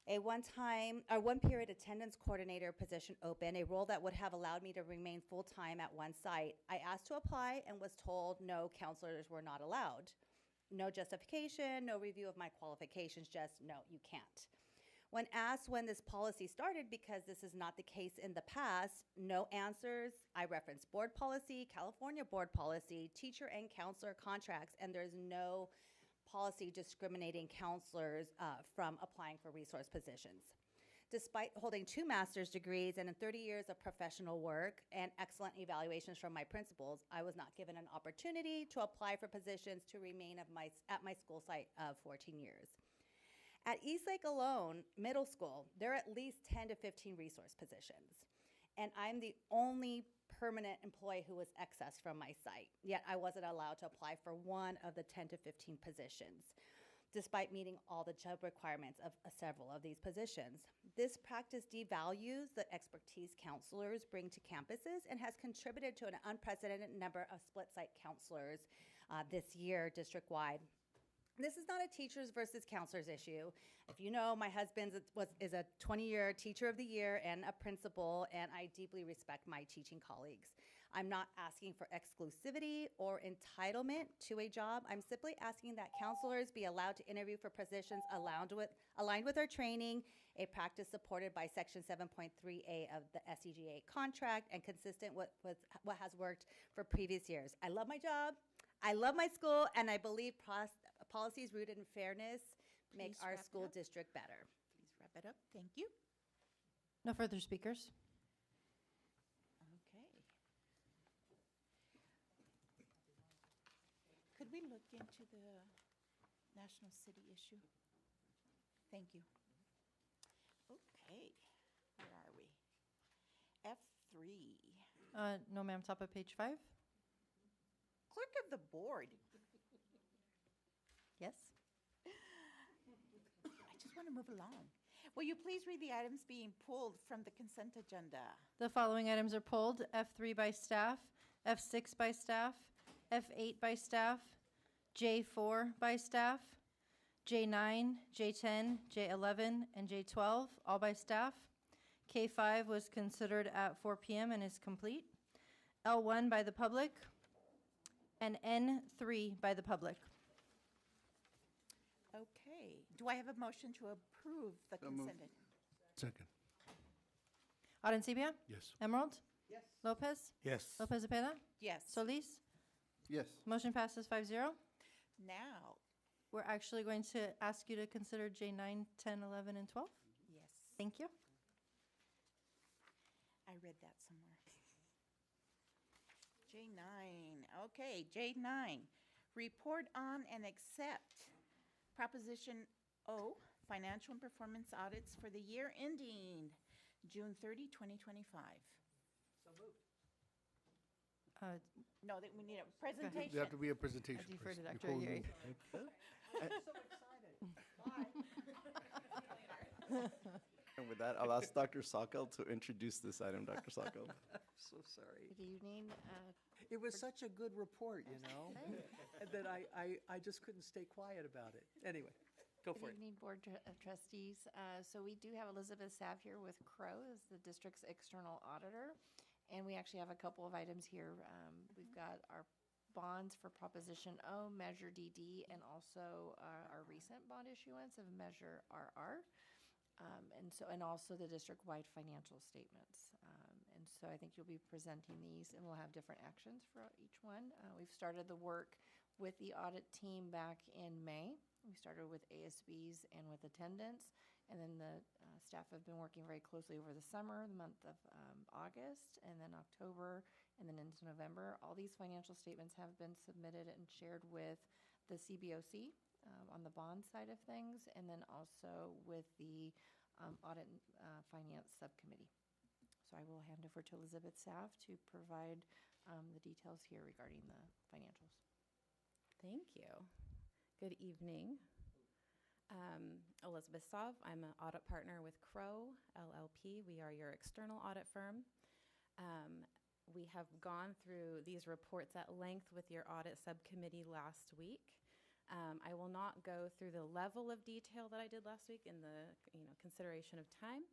A one period attendance coordinator position open, a role that would have allowed me to remain full-time at one site. I asked to apply and was told no, counselors were not allowed. No justification, no review of my qualifications, just no, you can't. When asked when this policy started, because this is not the case in the past, no answers. I referenced board policy, California board policy, teacher and counselor contracts, and there's no policy discriminating counselors from applying for resource positions. Despite holding 2 master's degrees and 30 years of professional work and excellent evaluations from my principals, I was not given an opportunity to apply for positions to remain at my school site of 14 years. At Eastlake alone, middle school, there are at least 10 to 15 resource positions. And I'm the only permanent employee who was excessed from my site, yet I wasn't allowed to apply for one of the 10 to 15 positions, despite meeting all the job requirements of several of these positions. This practice devalues the expertise counselors bring to campuses and has contributed to an unprecedented number of split-site counselors this year district-wide. This is not a teachers versus counselors issue. If you know, my husband is a 20-year teacher of the year and a principal, and I deeply respect my teaching colleagues. I'm not asking for exclusivity or entitlement to a job. I'm simply asking that counselors be allowed to interview for positions aligned with our training, a practice supported by Section 7.3A of the SUHSD contract and consistent with what has worked for previous years. I love my job, I love my school, and I believe policies rooted in fairness make our school district better. Please wrap it up. Thank you. No further speakers. Okay. Could we look into the national city issue? Thank you. Okay, where are we? F3. No, ma'am, top of page 5. Clerk of the board. Yes. I just want to move along. Will you please read the items being pulled from the consent agenda? The following items are pulled: F3 by staff, F6 by staff, F8 by staff, J4 by staff, J9, J10, J11, and J12, all by staff. K5 was considered at 4 p.m. and is complete. L1 by the public, and N3 by the public. Okay. Do I have a motion to approve the consent agenda? Second. Arencibia? Yes. Emerald? Yes. Lopez? Yes. Lopez Zepeda? Yes. Solis? Yes. Motion passes 5-0. Now, We're actually going to ask you to consider J9, 10, 11, and 12. yes. Thank you. I read that somewhere. J9, okay, J9. Report on and accept Proposition O, financial and performance audits for the year ending June 30, 2025. So moved. No, that we need a There presentation. have to be a presentation. I defer to first Dr. before we Aguirre. move. I'm so excited. And with that, I'll ask Dr. Sokol to introduce this item. Dr. Sokol. So sorry. Good evening. It was such a good report, you know, that I just couldn't stay quiet about it. Anyway, go for Good it. evening, Board of Trustees. So we do have Elizabeth Sav here with Crow as the district's external auditor. And we actually have a couple of items here. We've got our bonds for Proposition O, Measure DD, and also our recent bond issuance of Measure RR. And also the district-wide financial statements. And so I think you'll be presenting these, and we'll have different actions for each one. We've started the work with the audit team back in May. We started with ASBs and with attendance, and then the staff have been working very closely over the summer, the month of August, and then October, and then into November. All these financial statements have been submitted and shared with the CBOC on the bond side of things, and then also with the Audit and Finance Subcommittee. So I will hand over to Elizabeth Sav to provide the details here regarding the financials. Thank you. Good evening. Elizabeth Sav. I'm an audit partner with Crow LLP. We are your external audit firm. We have gone through these reports at length with your audit subcommittee last week. I will not go through the level of detail that I did last week in the consideration of time.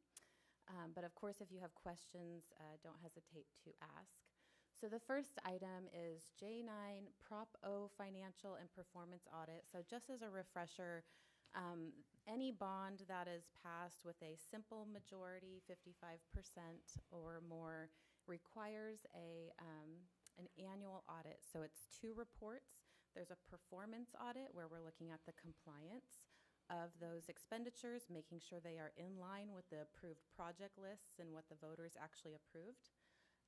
But of course, if you have questions, don't hesitate to ask. So the first item is J9 Prop O Financial and Performance Audit. So just as a refresher, Any bond that is passed with a simple majority, 55% or more, requires an annual audit. So it's 2 reports. There's a performance audit where we're looking at the compliance of those expenditures, making sure they are in line with the approved project lists and what the voters actually approved.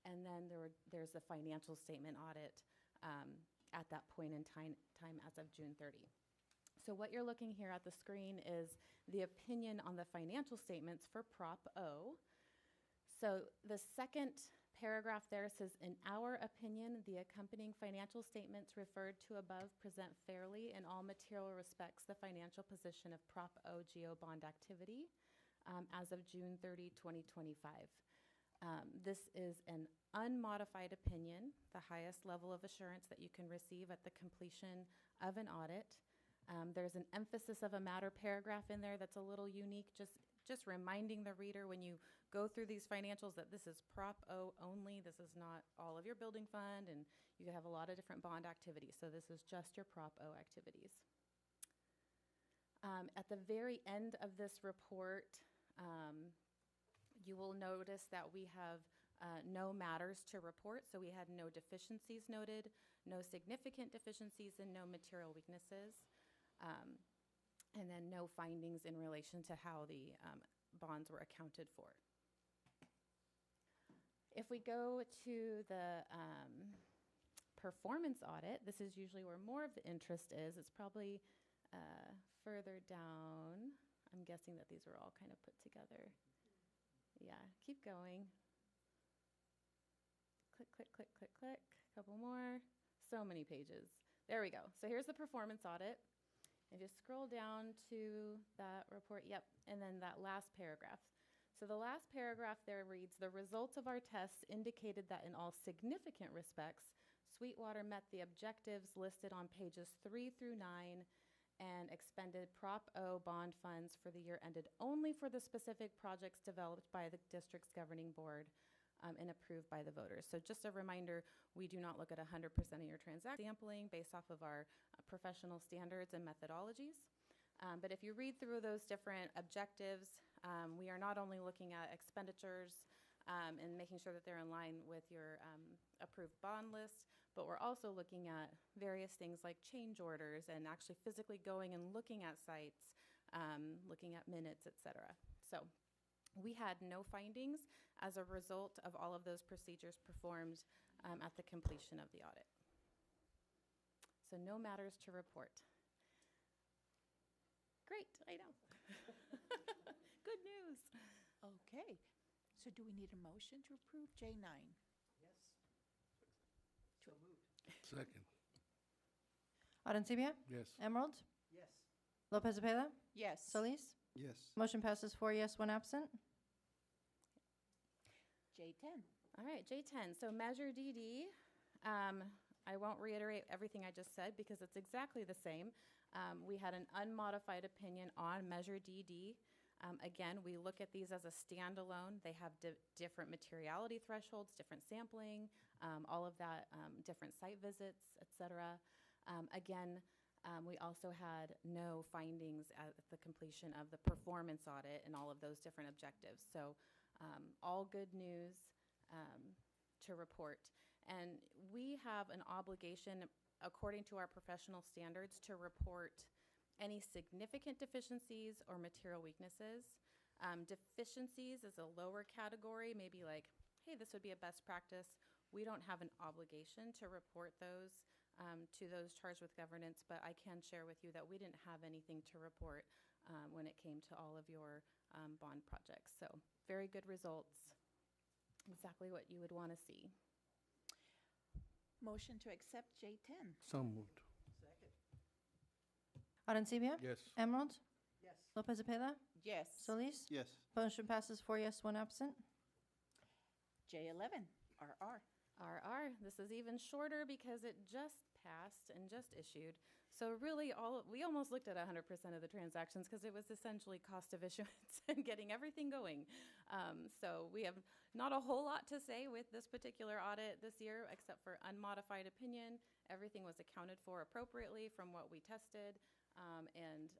And then there's a financial statement audit at that point in time as of June 30. So what you're looking here at the screen is the opinion on the financial statements for Prop O. So the second paragraph there says, in our opinion, the accompanying financial statements referred to above present fairly in all material respects the financial position of Prop O GO bond activity as of June 30, 2025. This is an unmodified opinion, the highest level of assurance that you can receive at the completion of an audit. There's an emphasis of a matter paragraph in there that's a little unique, just reminding the reader when you go through these financials that this is Prop O only. This is not all of your building fund, and you have a lot of different bond activities. So this is just your Prop O activities. At the very end of this report, you will notice that we have no matters to report. So we had no deficiencies noted, no significant deficiencies, and no material weaknesses. And then no findings in relation to how the bonds were accounted for. If we go to the performance audit, this is usually where more of the interest is. It's probably further down. I'm guessing that these were all kind of put together. Yeah, keep going. Click, click, click, click, click. Couple more. So many pages. There we go. So here's the performance audit. And just scroll down to that report, yep, and then that last paragraph. So the last paragraph there reads, the results of our tests indicated that in all significant respects, Sweetwater met the objectives listed on pages 3 through 9 and expended Prop O bond funds for the year ended only for the specific projects developed by the district's governing board and approved by the voters. So just a reminder, we do not look at 100% of your transaction sampling based off of our professional standards and methodologies. But if you read through those different objectives, we are not only looking at expenditures and making sure that they're in line with your approved bond list, but we're also looking at various things like change orders and actually physically going and looking at sites, looking at minutes, et cetera. So we had no findings as a result of all of those procedures performed at the completion of the audit. So no matters to report. Great, I know. Good news. Okay, so do we need a motion to approve J9? Yes. So moved. Second. Arencibia? Yes. Emerald? Yes. Lopez Zepeda? Yes. Solis? Yes. Motion passes 4 yes, 1 absent. J10. All right, J10. So Measure DD. I won't reiterate everything I just said because it's exactly the same. We had an unmodified opinion on Measure DD. Again, we look at these as a standalone. They have different materiality thresholds, different sampling, all of that, different site visits, et cetera. Again, we also had no findings at the completion of the performance audit and all of those different objectives. So all good news to report. And we have an obligation, according to our professional standards, to report any significant deficiencies or material weaknesses. Deficiencies is a lower category, maybe like, hey, this would be a best practice. We don't have an obligation to report those to those charged with governance, but I can share with you that we didn't have anything to report when it came to all of your bond projects. So very good results, exactly what you would want to see. Motion to accept J10. So moved. Second. Arencibia? Yes. Emerald? Yes. Lopez Zepeda? Yes. Solis? Yes. Motion passes 4 yes, 1 absent. J11, RR. RR, this is even shorter because it just passed and just issued. So really, we almost looked at 100% of the transactions because it was essentially cost of issuance and getting everything going. So we have not a whole lot to say with this particular audit this year, except for unmodified opinion. Everything was accounted for appropriately from what we tested, and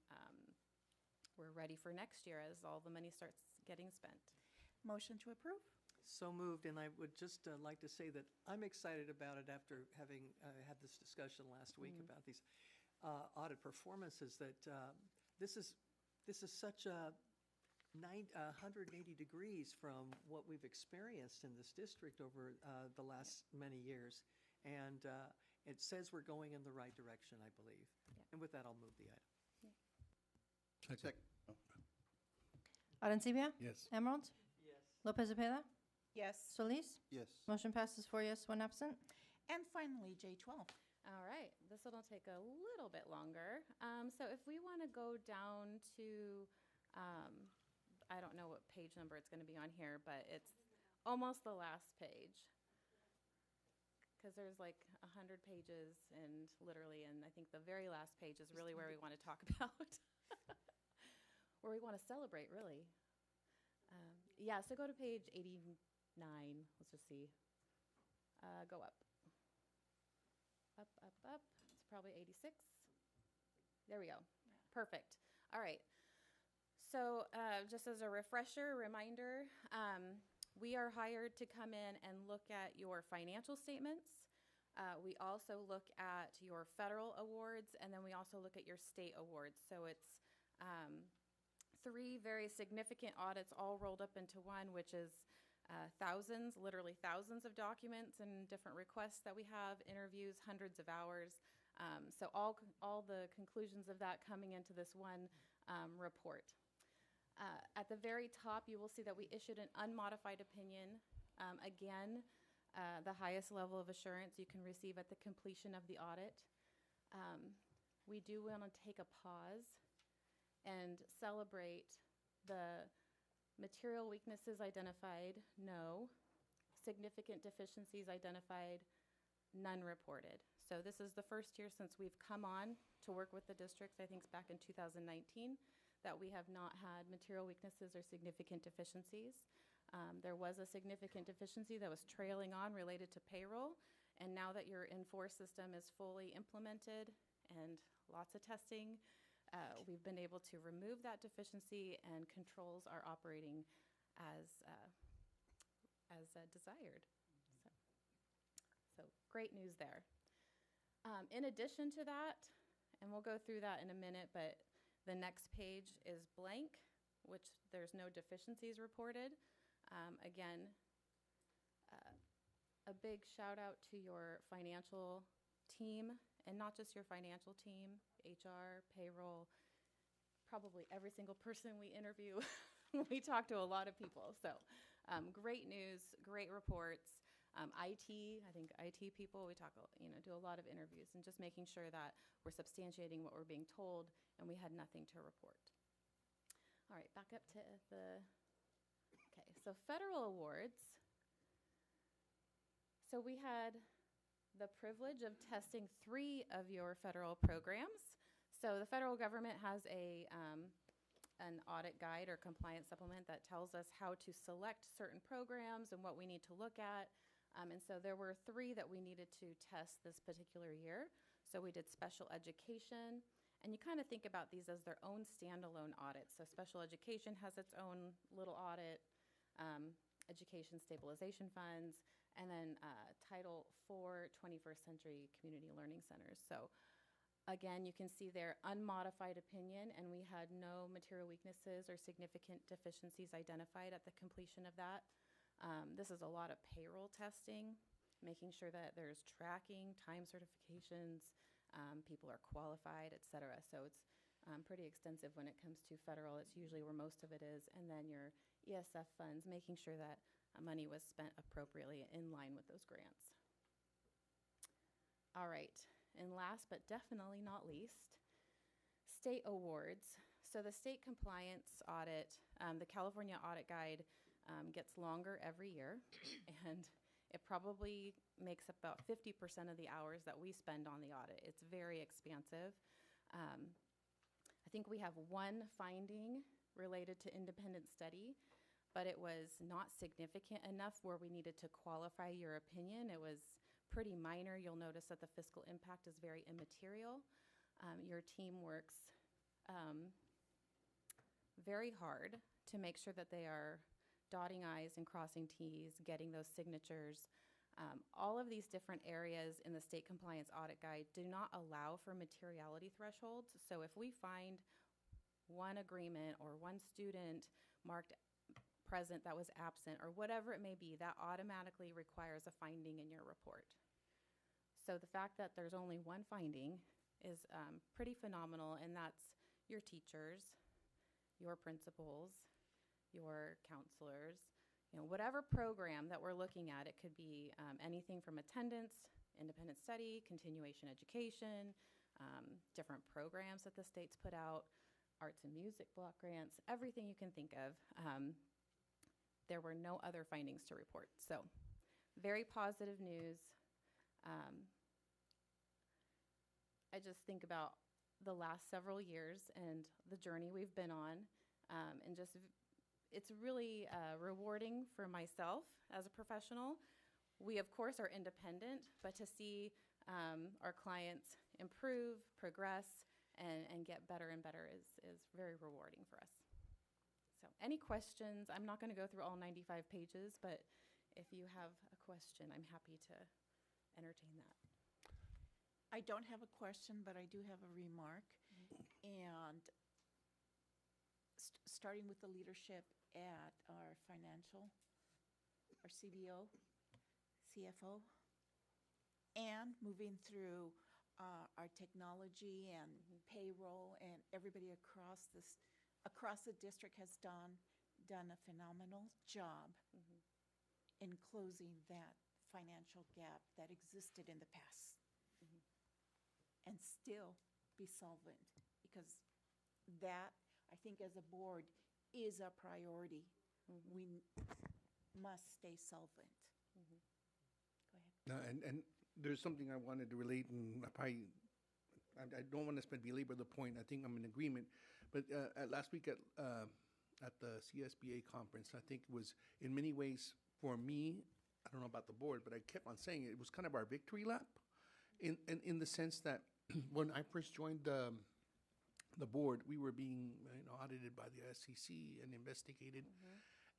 ready for next year as all the money starts getting spent. Motion to approve? So moved, and I would just like to say that I'm excited about it after having had this discussion last week about these audit performances, that this is such a 180 degrees from what we've experienced in this district over the last many years. And it says we're going in the right direction, I believe. And with that, I'll move the item. Second. Arencibia? Yes. Emerald? Yes. Lopez Cepeda? Yes. Solis? Yes. Motion passes 4 yes, 1 absent. And finally, J12. All right, this one will take a little bit longer. So if we want to go down to, I don't know what page number it's going to be on here, but it's almost the last page. Because there's like 100 pages and literally, and I think the very last page is really where we want to talk about. Where we want to celebrate, really. Yeah, so go to page 89. Let's just see. Go up. Up, up, up. It's probably 86. There we go. Perfect. All right. So just as a refresher, reminder, we are hired to come in and look at your financial statements. We also look at your federal awards, and then we also look at your state awards. So it's 3 very significant audits all rolled up into one, which is thousands, literally thousands of documents and different requests that we have, interviews, hundreds of hours. So all the conclusions of that coming into this one report. At the very top, you will see that we issued an unmodified opinion. Again, the highest level of assurance you can receive at the completion of the audit. We do want to take a pause and celebrate the material weaknesses identified, no. Significant deficiencies identified, none reported. So this is the first year since we've come on to work with the districts, I think it's back in 2019, that we have not had material weaknesses or significant deficiencies. There was a significant deficiency that was trailing on related to payroll, and now that your Enforce system is fully implemented and lots of testing, we've been able to remove that deficiency, and controls are operating as desired. So great news there. In addition to that, and we'll go through that in a minute, but the next page is blank, which there's no deficiencies reported. Again, a big shout out to your financial team, and not just your financial team, HR, payroll, probably every single person we interview. We talk to a lot of people. So great news, great reports. IT, I think IT people, we talk, do a lot of interviews and just making sure that we're substantiating what we're being told, and we had nothing to report. All right, back up to okay, so federal awards. So we had the privilege of testing 3 of your federal programs. So the federal government has an audit guide or compliance supplement that tells us how to select certain programs and what we need to look at. And so there were 3 that we needed to test this particular year. So we did special education, and you kind of think about these as their own standalone audits. So special education has its own little audit, education stabilization funds, and then Title IV 21st Century Community Learning Centers. So again, you can see their unmodified opinion, and we had no material weaknesses or significant deficiencies identified at the completion of that. This is a lot of payroll testing, making sure that there's tracking, time certifications, people are qualified, et cetera. So it's pretty extensive when it comes to federal. It's usually where most of it is. And then your ESF funds, making sure that money was spent appropriately in line with those grants. All right, and last but definitely not least, state awards. So the state compliance audit, the California Audit Guide gets longer every year, and it probably makes up about 50% of the hours that we spend on the audit. It's very expansive. I think we have 1 finding related to independent study, but it was not significant enough where we needed to qualify your opinion. It was pretty minor. You'll notice that the fiscal impact is very immaterial. Your team works very hard to make sure that they are dotting I's and crossing T's, getting those signatures. All of these different areas in the state compliance audit guide do not allow for materiality thresholds. So if we find one agreement or one student marked present that was absent or whatever it may be, that automatically requires a finding in your report. So the fact that there's only one finding is pretty phenomenal, and that's your teachers, your principals, your counselors, whatever program that we're looking at. It could be anything from attendance, independent study, continuation education, different programs that the state's put out, arts and music block grants, everything you can think of. There were no other findings to report. So very positive news. I just think about the last several years and the journey we've been on, and just it's really rewarding for myself as a professional. We, of course, are independent, but to see our clients improve, progress, and get better and better is very rewarding for us. So any questions? I'm not going to go through all 95 pages, but if you have a question, I'm happy to entertain that. I don't have a question, but I do have a remark. And starting with the leadership at our financial, our CBO, CFO, and moving through our technology and payroll, and everybody across the district has done a phenomenal job in closing that financial gap that existed in the past. And still be solvent, because that, I think, as a board, is a priority. We must stay solvent. Go ahead. And there's something I wanted to relate, and I don't want to belabor the point. I think I'm in agreement. But last week at the CSBA conference, I think it was in many ways for me, I don't know about the board, but I kept on saying it was kind of our victory lap, in the sense that when I first joined the board, we were being audited by the SEC and investigated,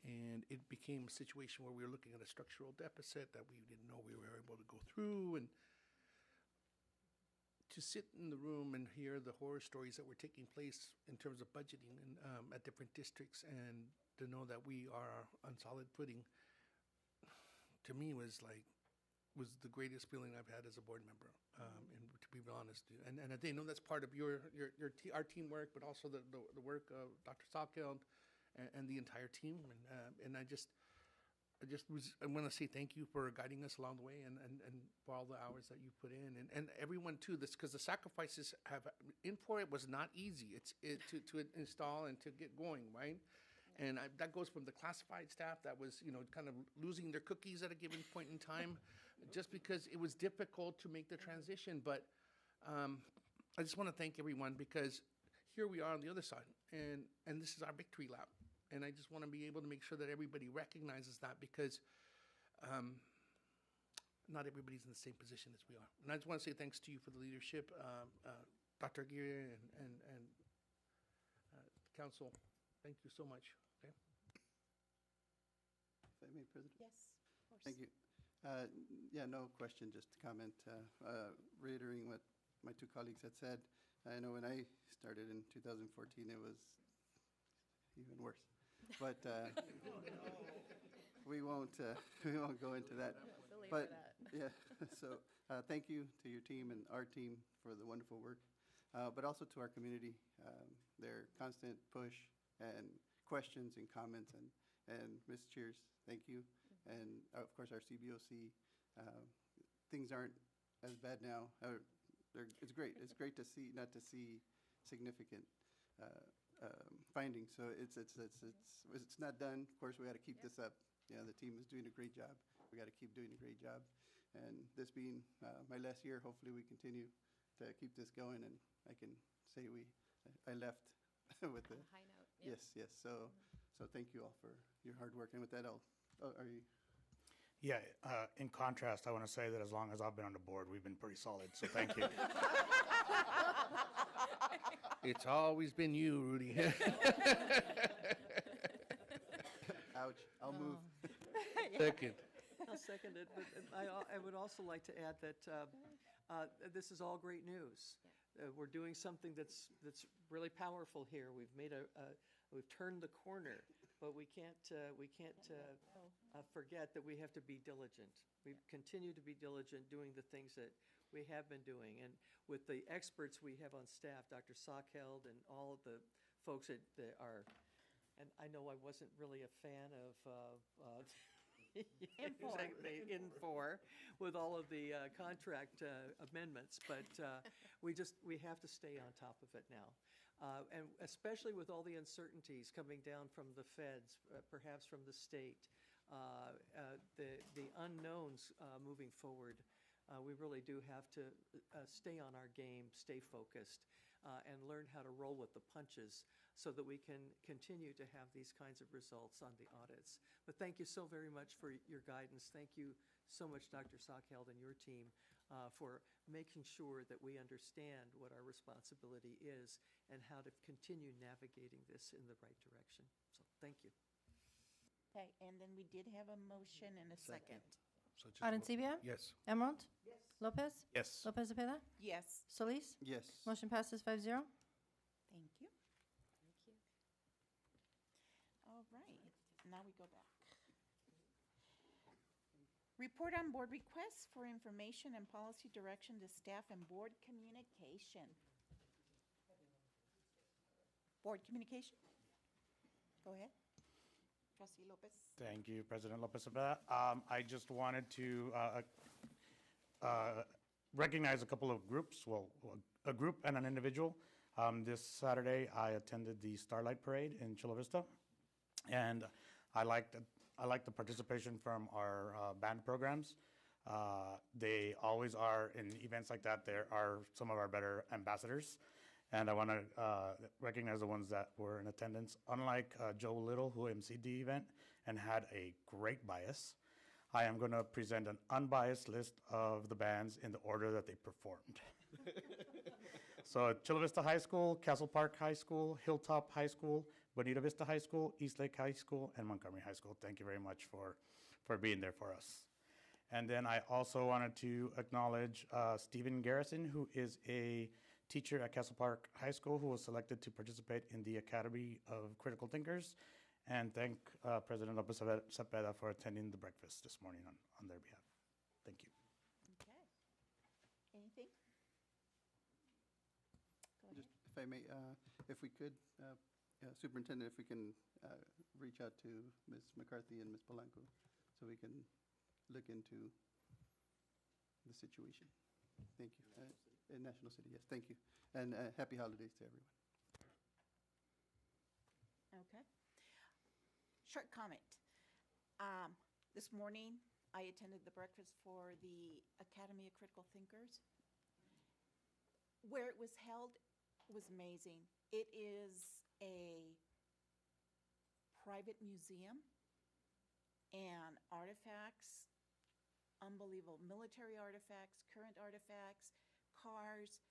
and it became a situation where we were looking at a structural deficit that we didn't know we were able to go through, and to sit in the room and hear the horror stories that were taking place in terms of budgeting and, at different districts, and to know that we are on solid footing, to me was the greatest feeling I've had as a board member, and to be honest. And I know that's part of our teamwork, but also the work of Dr. Salkeld and the entire team. And I want to say thank you for guiding us along the way, and for all the hours that you put in, and everyone too. This, because the sacrifices for it was not easy. To install and to get going, right? And that goes from the classified staff that was, kind of losing their cookies at a given point in time, just because it was difficult to make the transition. But I just want to thank everyone, because here we are on the other side, and this is our victory lap. And I just want to be able to make sure that everybody recognizes that, because not everybody's in the same position as we are. And I just want to say thanks to you for the leadership, Dr. Aguirre and council. Thank you so much. Okay. If I may, President? Yes, of course. Thank you. Yeah, no question, just to comment, reiterating what my two colleagues had said. I know when I started in 2014, it was even worse. But we won't go into that. But yeah, so thank you to your team and our team for the wonderful work, but also to our community, their constant push and questions and comments, and Ms. Cheers, thank you. And of course, our CBOC, things aren't as bad now. It's great. It's great to see, not to see significant findings. So it's not done. Of course, we got to keep this up. The team is doing a great job. We got to keep doing a great job. And this being my last year, hopefully we continue to keep this going. And I can say I left with a high note. Yep. Yes. So thank you all for your hard work. And with that, are you? Yeah, in contrast, I want to say that as long as I've been on the board, we've been pretty solid, so thank you. It's always been you, Rudy. Ouch, I'll move. Second. I'll second it, but I would also like to add that this is all great news. We're doing something that's really powerful here. We've turned the corner, but we can't forget that we have to be diligent. We continue to be diligent doing the things that we have been doing. And with the experts we have on staff, Dr. Sochheld and all of the folks that are, and I know I wasn't really a fan of Infor with all of the contract amendments, but we have to stay on top of it now. And especially with all the uncertainties coming down from the feds, perhaps from the state, the unknowns moving forward, we really do have to stay on our game, stay focused, and learn how to roll with the punches so that we can continue to have these kinds of results on the audits. But thank you so very much for your guidance. Thank you so much, Dr. Sochheld and your team, for making sure that we understand what our responsibility is and how to continue navigating this in the right direction. So thank you. Okay, and then we did have a motion and a second. So just Arencibia? Yes. Emerald? Yes. Lopez? Yes. Lopez Zepeda? Yes. Solis? Yes. Motion passes 5-0. Thank you. All right, now we go back. Report on board requests for information and policy direction to staff and board communication. Board communication? Go ahead. Trustee Lopez. Thank you, President Lopez Cepeda. I just wanted to recognize a couple of groups, well, a group and an individual. This Saturday, I attended the Starlight Parade in Chula Vista, and I liked the participation from our band programs. They always are, in events like that, there are some of our better ambassadors. And I want to recognize the ones that were in attendance. Unlike Joe Little, who emceed the event and had a great bias, I am going to present an unbiased list of the bands in the order that they performed. So Chula Vista High School, Castle Park High School, Hilltop High School, Bonita Vista High School, Eastlake High School, and Montgomery High School. Thank you very much for being there for us. And then I also wanted to acknowledge Stephen Garrison, who is a teacher at Castle Park High School who was selected to participate in the Academy of Critical Thinkers, and thank President Lopez Cepeda for attending the breakfast this morning on their behalf. Thank you. Okay. Anything? Go ahead. Just, if I may, if we could, Superintendent, if we can reach out to Ms. McCarthy and Ms. Polanco so we can look into the situation. Thank you. In National City, yes, thank you. And happy holidays to everyone. Okay. Short comment. This morning, I attended the breakfast for the Academy of Critical Thinkers. Where it was held was amazing. It is a private museum, and artifacts, unbelievable. Military artifacts, current artifacts, cars,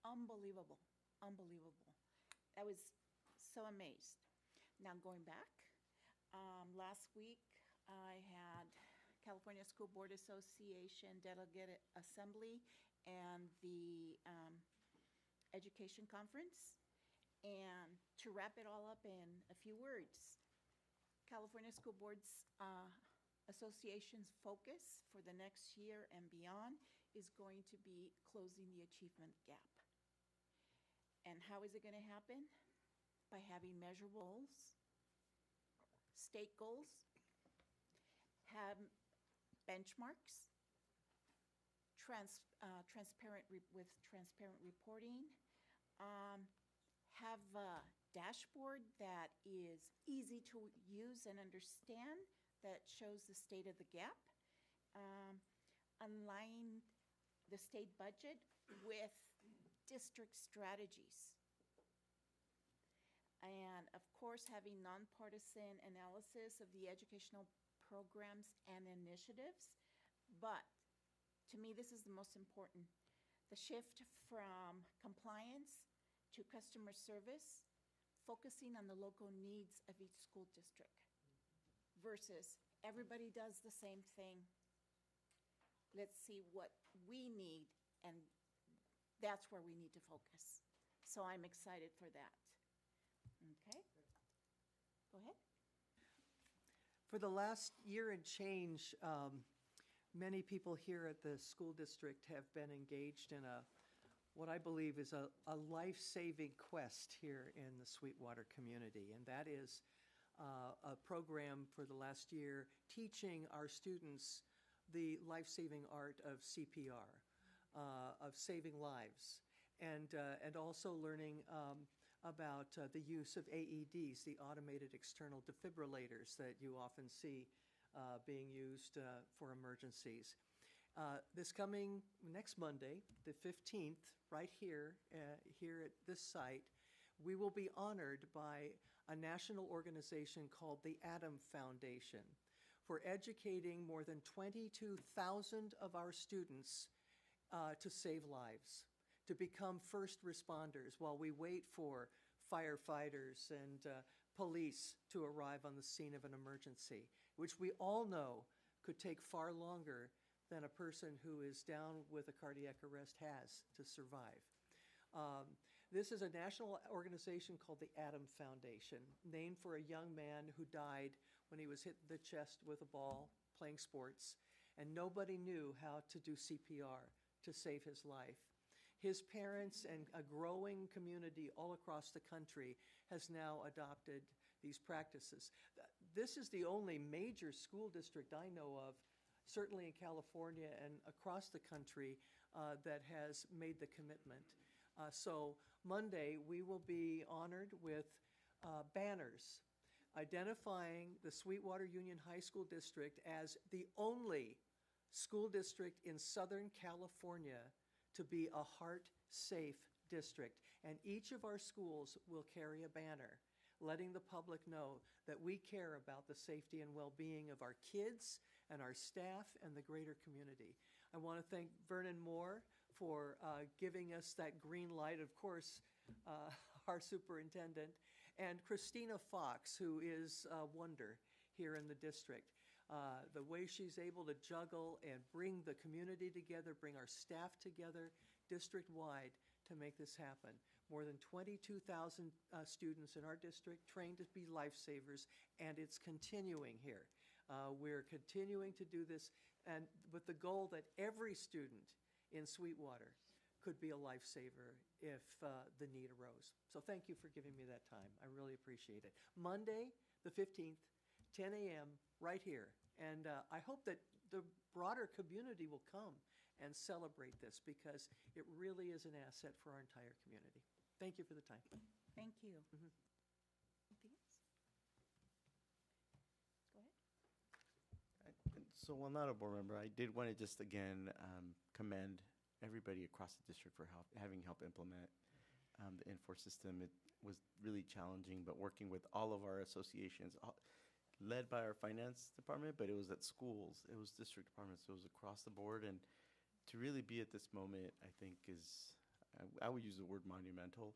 unbelievable, unbelievable. I was so amazed. Now going back, last week I had California School Board Association Delegate Assembly and the Education Conference. And to wrap it all up in a few words, California School Boards Association's focus for the next year and beyond is going to be closing the achievement gap. And how is it going to happen? By having measurable goals, state goals, have benchmarks, transparent reporting, have a dashboard that is easy to use and understand that shows the state of the gap, align the state budget with district strategies. And of course, having nonpartisan analysis of the educational programs and initiatives. But to me, this is the most important. The shift from compliance to customer service, focusing on the local needs of each school district versus everybody does the same thing. Let's see what we need, and that's where we need to focus. So I'm excited for that. Okay? Go ahead. For the last year and change, many people here at the school district have been engaged in what I believe is a life-saving quest here in the Sweetwater community, and that is a program for the last year teaching our students the life-saving art of CPR, of saving lives, and also learning about the use of AEDs, the automated external defibrillators that you often see being used for emergencies. This coming next Monday, the 15th, right here, here at this site, we will be honored by a national organization called the Adam Foundation for educating more than 22,000 of our students to save lives, to become first responders while we wait for firefighters and police to arrive on the scene of an emergency, which we all know could take far longer than a person who is down with a cardiac arrest has to survive. This is a national organization called the Adam Foundation, named for a young man who died when he was hit in the chest with a ball playing sports, and nobody knew how to do CPR to save his life. His parents and a growing community all across the country has now adopted these practices. This is the only major school district I know of, certainly in California and across the country, that has made the commitment. So Monday, we will be honored with banners identifying the Sweetwater Union High School District as the only school district in Southern California to be a heart-safe district. And each of our schools will carry a banner letting the public know that we care about the safety and well-being of our kids and our staff and the greater community. I want to thank Vernon Moore for giving us that green light, of course, our superintendent, and Christina Fox, who is a wonder here in the district. The way she's able to juggle and bring the community together, bring our staff together district-wide to make this happen. More than 22,000 students in our district trained to be lifesavers, and it's continuing here. We're continuing to do this, and with the goal that every student in Sweetwater could be a lifesaver if the need arose. So thank you for giving me that time. I really appreciate it. Monday, the 15th, 10 a.m., right here. And I hope that the broader community will come and celebrate this, because it really is an asset for our entire community. Thank you for the time. Thank you. Anything else? Go ahead. So while not a board member, I did want to just again commend everybody across the district for having helped implement the Infor system. It was really challenging, but working with all of our associations, led by our finance department, but it was at schools, it was district departments, it was across the board. And to really be at this moment, I think is, I would use the word monumental,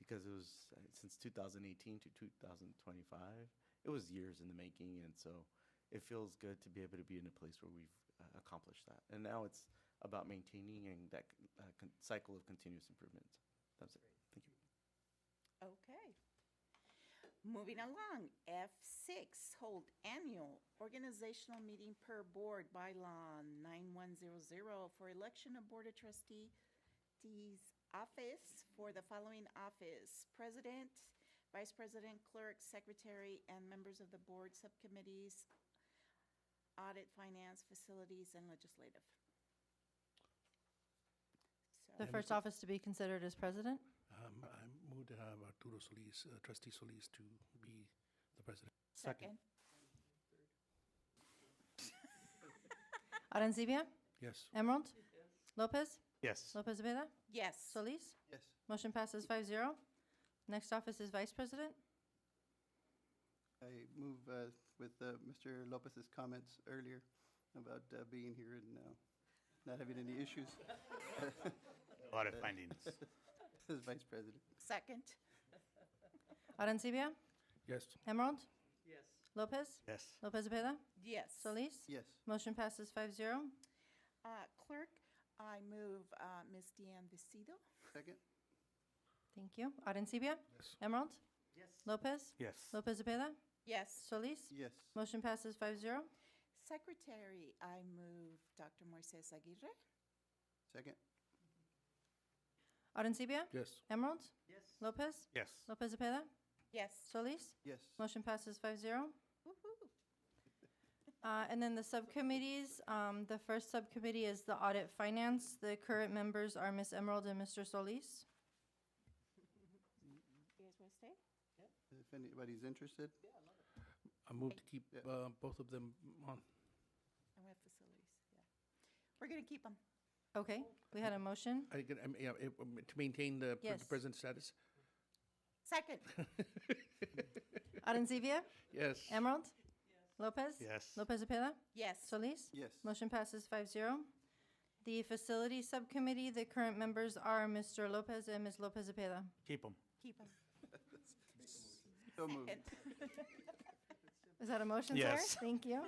because it was since 2018 to 2025, it was years in the making. And so it feels good to be able to be in a place where we've accomplished that. And now it's about maintaining and that cycle of continuous improvement. That's it. Thank you. Okay. Moving along, F6, hold annual organizational meeting per board by law 9100 for election of Board of Trustees office for the following office: President, Vice President, Clerk, Secretary, and members of the board subcommittees, Audit, Finance, Facilities, and Legislative. The first office to be considered is president. I move to have Arturo Solis, Trustee Solis, to be the president. Second. Arancibia? Yes. Emerald? Lopez? Yes. Lopez Abeda? Yes. Solis? Yes. Motion passes 5-0. Next office is vice president. I move with Mr. Lopez's comments earlier about being here and not having any issues. Audit findings. As Vice President. Second. Arencibia? Yes. Emerald? Yes. Lopez? Yes. Lopez Cepeda? Yes. Solis? Yes. Motion passes 5-0. Clerk, I move Ms. Deanne Vicido. Second. Thank you. Arencibia? Yes. Emerald? Yes. Lopez? Yes. Lopez Cepeda? Yes. Solis? Yes. Motion passes 5-0. Secretary, I move Dr. Moises Aguirre. Second. Arencibia? Yes. Emerald? Yes. Lopez? Yes. Lopez Cepeda? Yes. Solis? Yes. Motion passes 5-0. Woo-hoo. And then the subcommittees, the first subcommittee is the Audit Finance. The current members are Ms. Emerald and Mr. Solis. You guys want to stay? If anybody's interested. I move to keep Yeah. both of them on. And we have facilities, yeah. We're going to keep them. Okay, we had a motion. To maintain the Yes. present status. Second. Arencibia? Yes. Emerald? Lopez? Yes. Lopez Cepeda? Yes. Solis? Yes. Motion passes 5-0. The Facility Subcommittee, the current members are Mr. Lopez and Ms. Lopez Cepeda. Keep them. Keep them. So moved. Is that a motion, sir? Yes. Thank you.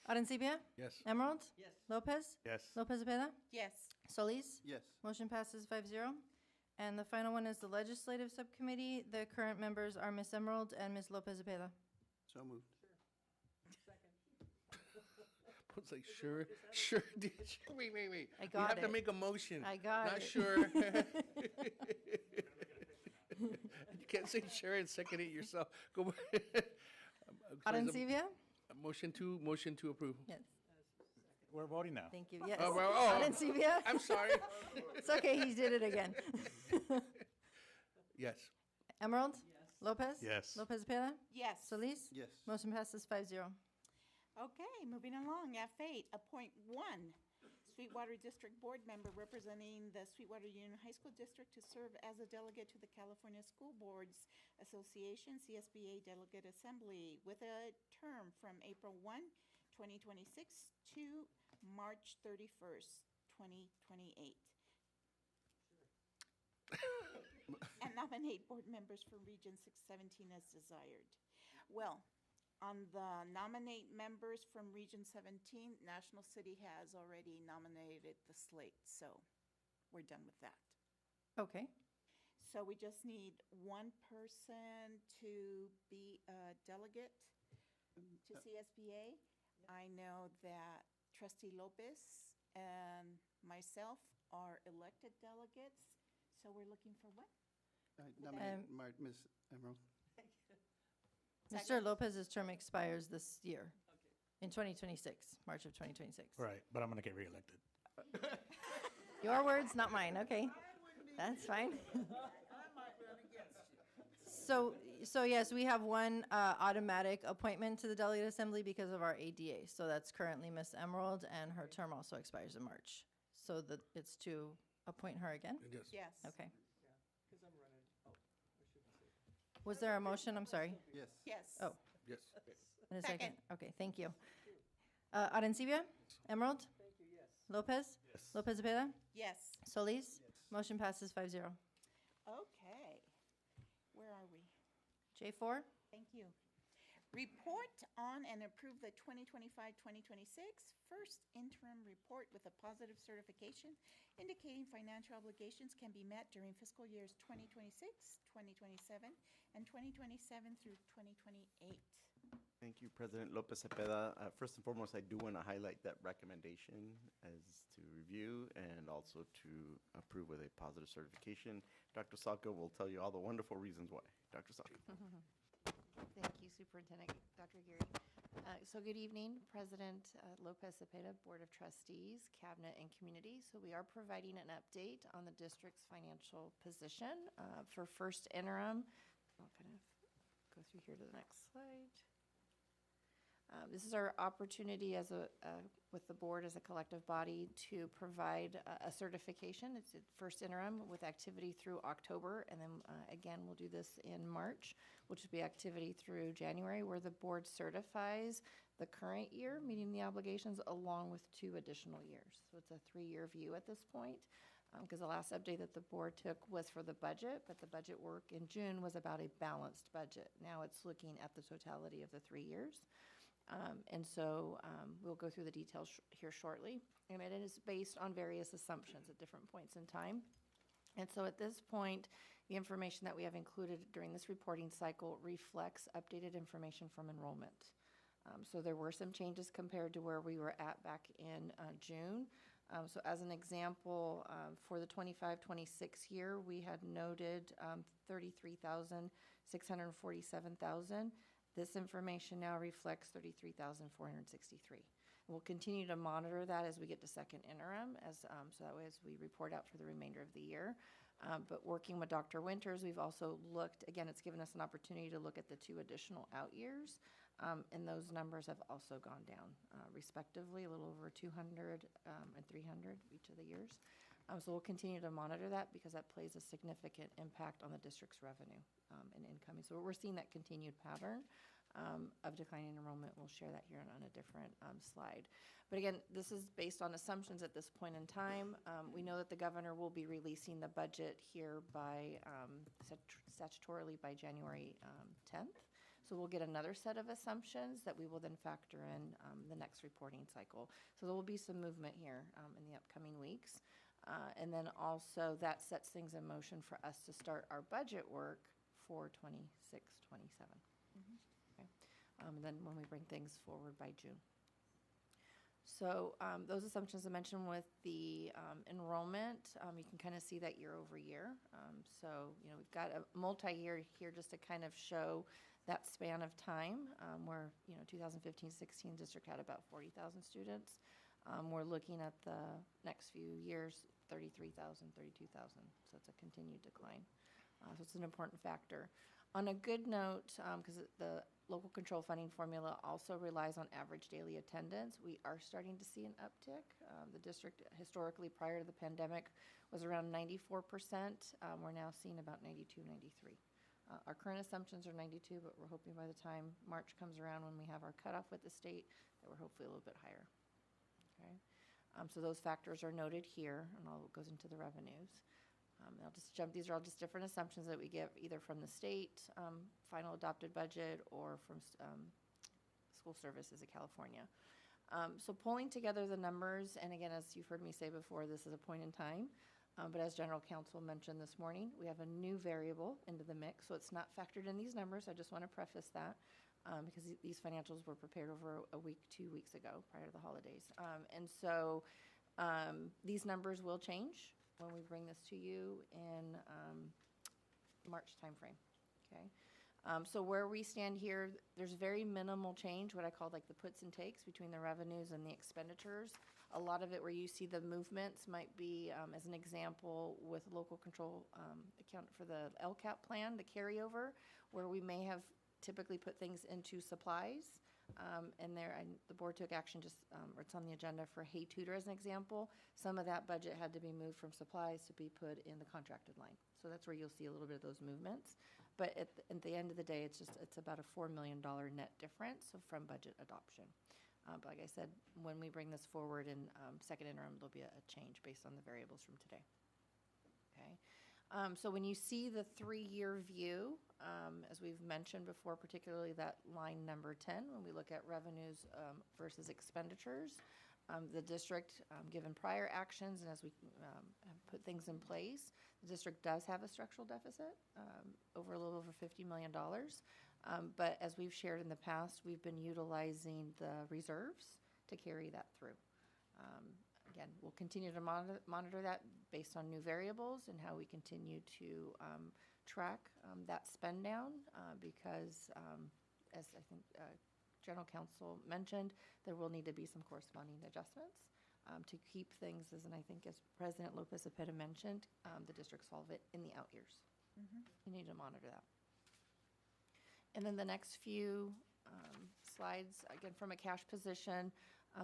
Arencibia? Yes. Emerald? Yes. Lopez? Yes. Lopez Cepeda? Yes. Solis? Yes. Motion passes 5-0. And the final one is the Legislative Subcommittee. The current members are Ms. Emerald and Ms. Lopez Cepeda. So moved. It's like, sure. Wait. I We got have to it. make a motion. I got Not it. sure. You can't say sure and second it yourself. Go. Arencibia? Motion to approve. Yes. We're voting now. Thank you. Yes. Oh. Arencibia? I'm sorry. It's okay, he did it again. Yes. Emerald? Lopez? Yes. Lopez Cepeda? Yes. Solis? Yes. Motion passes 5-0. Okay, moving along. F8, appoint one Sweetwater District Board member representing the Sweetwater Union High School District to serve as a delegate to the California School Boards Association, CSBA Delegate Assembly, with a term from April 1, 2026 to March 31st, 2028. And nominate board members for Region 617 as desired. Well, on the nominate members from Region 17, National City has already nominated the slate, so we're done with that. Okay. So we just need one person to be a delegate to CSBA. I know that Trustee Lopez and myself are elected delegates, so we're looking for what? I nominate Ms. Emerald. Mr. Lopez's term expires this year, in 2026, March of 2026. Right, but I'm going to get reelected. Your words, not mine. Okay, that's fine. So yes, we have one automatic appointment to the Delegate Assembly because of our ADA. So that's currently Miss Emerald, and her term also expires in March. So it's to appoint her again? Yes. Yes. Okay. Because I'm running, I shouldn't say. Was there a motion? I'm sorry. Yes. Yes. Oh, Yes. in a second. Second. Okay, thank you. Arencibia? Emerald? Thank you, yes. Lopez? Yes. Lopez Cepeda? Yes. Solis? Motion passes 5-0. Okay. Where are we? J4? Thank you. Report on and approve the 2025-2026 first interim report with a positive certification indicating financial obligations can be met during fiscal years 2026, 2027, and 2027 through 2028. Thank you, President Lopez Cepeda. First and foremost, I do want to highlight that recommendation as to review and also to approve with a positive certification. Dr. Salka will tell you all the wonderful reasons why. Dr. Salka. Thank you, Superintendent Dr. Geary. So good evening, President Lopez Cepeda, Board of Trustees, Cabinet, and Community. So we are providing an update on the district's financial position for first interim. I'll kind of go through here to the next slide. This is our opportunity as with the board as a collective body to provide a certification. It's the first interim with activity through October, and then again, we'll do this in March, which will be activity through January, where the board certifies the current year, meeting the obligations, along with 2 additional years. So it's a 3-year view at this point, because the last update that the board took was for the budget, but the budget work in June was about a balanced budget. Now it's looking at the totality of the 3 years. We'll go through the details here shortly. And it is based on various assumptions at different points in time. And so at this point, the information that we have included during this reporting cycle reflects updated information from enrollment. So there were some changes compared to where we were at back in June. So as an example, for the 25-26 year, we had noted 33,647,000. This information now reflects 33,463. We'll continue to monitor that as we get to second interim, so that way as we report out for the remainder of the year. But working with Dr. Winters, we've also looked, again, it's given us an opportunity to look at the 2 additional out years, and those numbers have also gone down respectively, a little over 200 and 300 each of the years. So we'll continue to monitor that because that plays a significant impact on the district's revenue and incoming. So we're seeing that continued pattern of declining enrollment. We'll share that here on a different slide. But again, this is based on assumptions at this point in time. We know that the governor will be releasing the budget here by statutorily by January 10th. So we'll get another set of assumptions that we will then factor in the next reporting cycle. So there will be some movement here in the upcoming weeks. And then also that sets things in motion for us to start our budget work for 26, 27. Okay. And then when we bring things forward by June. So those assumptions I mentioned with the enrollment, you can kind of see that year over year. So, we've got a multi-year here just to kind of show that span of time where, 2015-16 district had about 40,000 students. We're looking at the next few years, 33,000, 32,000. So it's a continued decline. So it's an important factor. On a good note, because the local control funding formula also relies on average daily attendance, we are starting to see an uptick. The district historically prior to the pandemic was around 94%. We're now seeing about 92, 93. Our current assumptions are 92, but we're hoping by the time March comes around when we have our cutoff with the state that we're hopefully a little bit higher. Okay. So those factors are noted here, and all goes into the revenues. I'll just jump. These are all just different assumptions that we get either from the state final adopted budget or from school services of California. So pulling together the numbers, and again, as you've heard me say before, this is a point in time. But as General Counsel mentioned this morning, we have a new variable into the mix, so it's not factored in these numbers. I just want to preface that. Because these financials were prepared over a week, 2 weeks ago, prior to the holidays. These numbers will change when we bring this to you in March timeframe, okay? So where we stand here, there's very minimal change, what I call like the puts and takes between the revenues and the expenditures. A lot of it where you see the movements might be, as an example, with local control account for the LCAP plan, the carryover, where we may have typically put things into supplies, and the board took action or it's on the agenda for Hey Tutor as an example. Some of that budget had to be moved from supplies to be put in the contracted line. So that's where you'll see a little bit of those movements. But at the end of the day, it's about a $4 million net difference from budget adoption. But like I said, when we bring this forward in second interim, there'll be a change based on the variables from today. Okay. So when you see the 3-year view, as we've mentioned before, particularly that line number 10, when we look at revenues versus expenditures, the district, given prior actions and as we have put things in place, the district does have a structural deficit over a little over $50 million. But as we've shared in the past, we've been utilizing the reserves to carry that through. Again, we'll continue to monitor that based on new variables and how we continue to track that spend down because, as I think General Counsel mentioned, there will need to be some corresponding adjustments to keep things, and I think as President Lopez Cepeda mentioned, the district solvent in the out years. You need to monitor that. And then the next few slides. Again, from a cash position,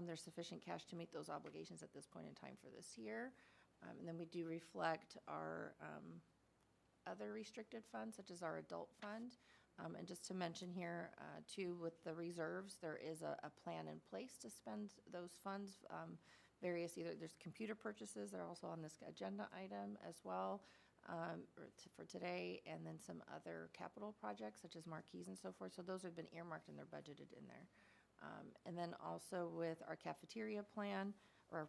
there's sufficient cash to meet those obligations at this point in time for this year. And then we do reflect our other restricted funds, such as our adult fund. And just to mention here, too, with the reserves, there is a plan in place to spend those funds. There's computer purchases, they're also on this agenda item as well for today, and then some other capital projects, such as marquees and so forth. So those have been earmarked and they're budgeted in there. And then also with our cafeteria plan, or our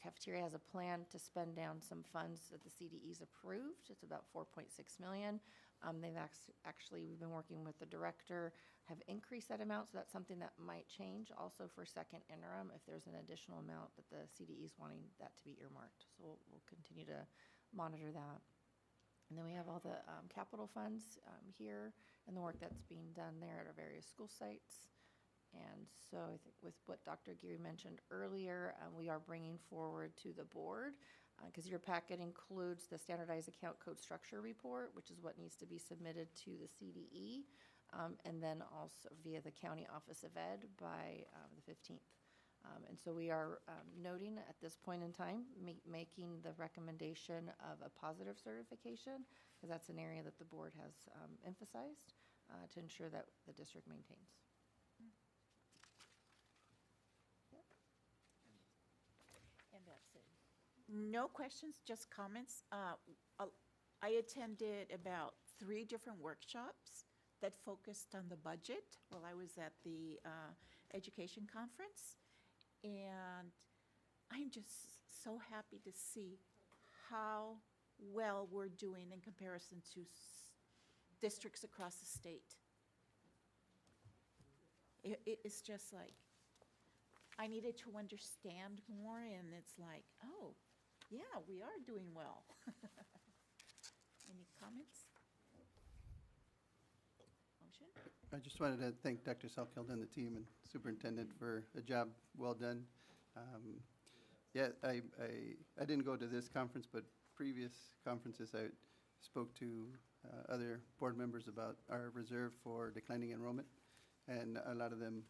cafeteria has a plan to spend down some funds that the CDE's approved. It's about 4.6 million. We've been working with the director, have increased that amount, so that's something that might change also for second interim if there's an additional amount that the CDE is wanting that to be earmarked. So we'll continue to monitor that. And then we have all the capital funds here and the work that's being done there at our various school sites. And so I think with what Dr. Geary mentioned earlier, we are bringing forward to the board, because your packet includes the standardized account code structure report, which is what needs to be submitted to the CDE, and then also via the County Office of Ed by the 15th. And so we are noting at this point in time, making the recommendation of a positive certification, because that's an area that the board has emphasized to ensure that the district maintains. And that's it. No questions, just comments. I attended about 3 different workshops that focused on the budget while I was at the education conference. And I'm just so happy to see how well we're doing in comparison to districts across the state. It's just like, I needed to understand more, and it's like, oh, yeah, we are doing well. Any comments? Motion? I just wanted to thank Dr. Salkeld and the team and superintendent for a job well done. Yeah, I didn't go to this conference, but previous conferences I spoke to other board members about our reserve for declining enrollment. And a lot of them,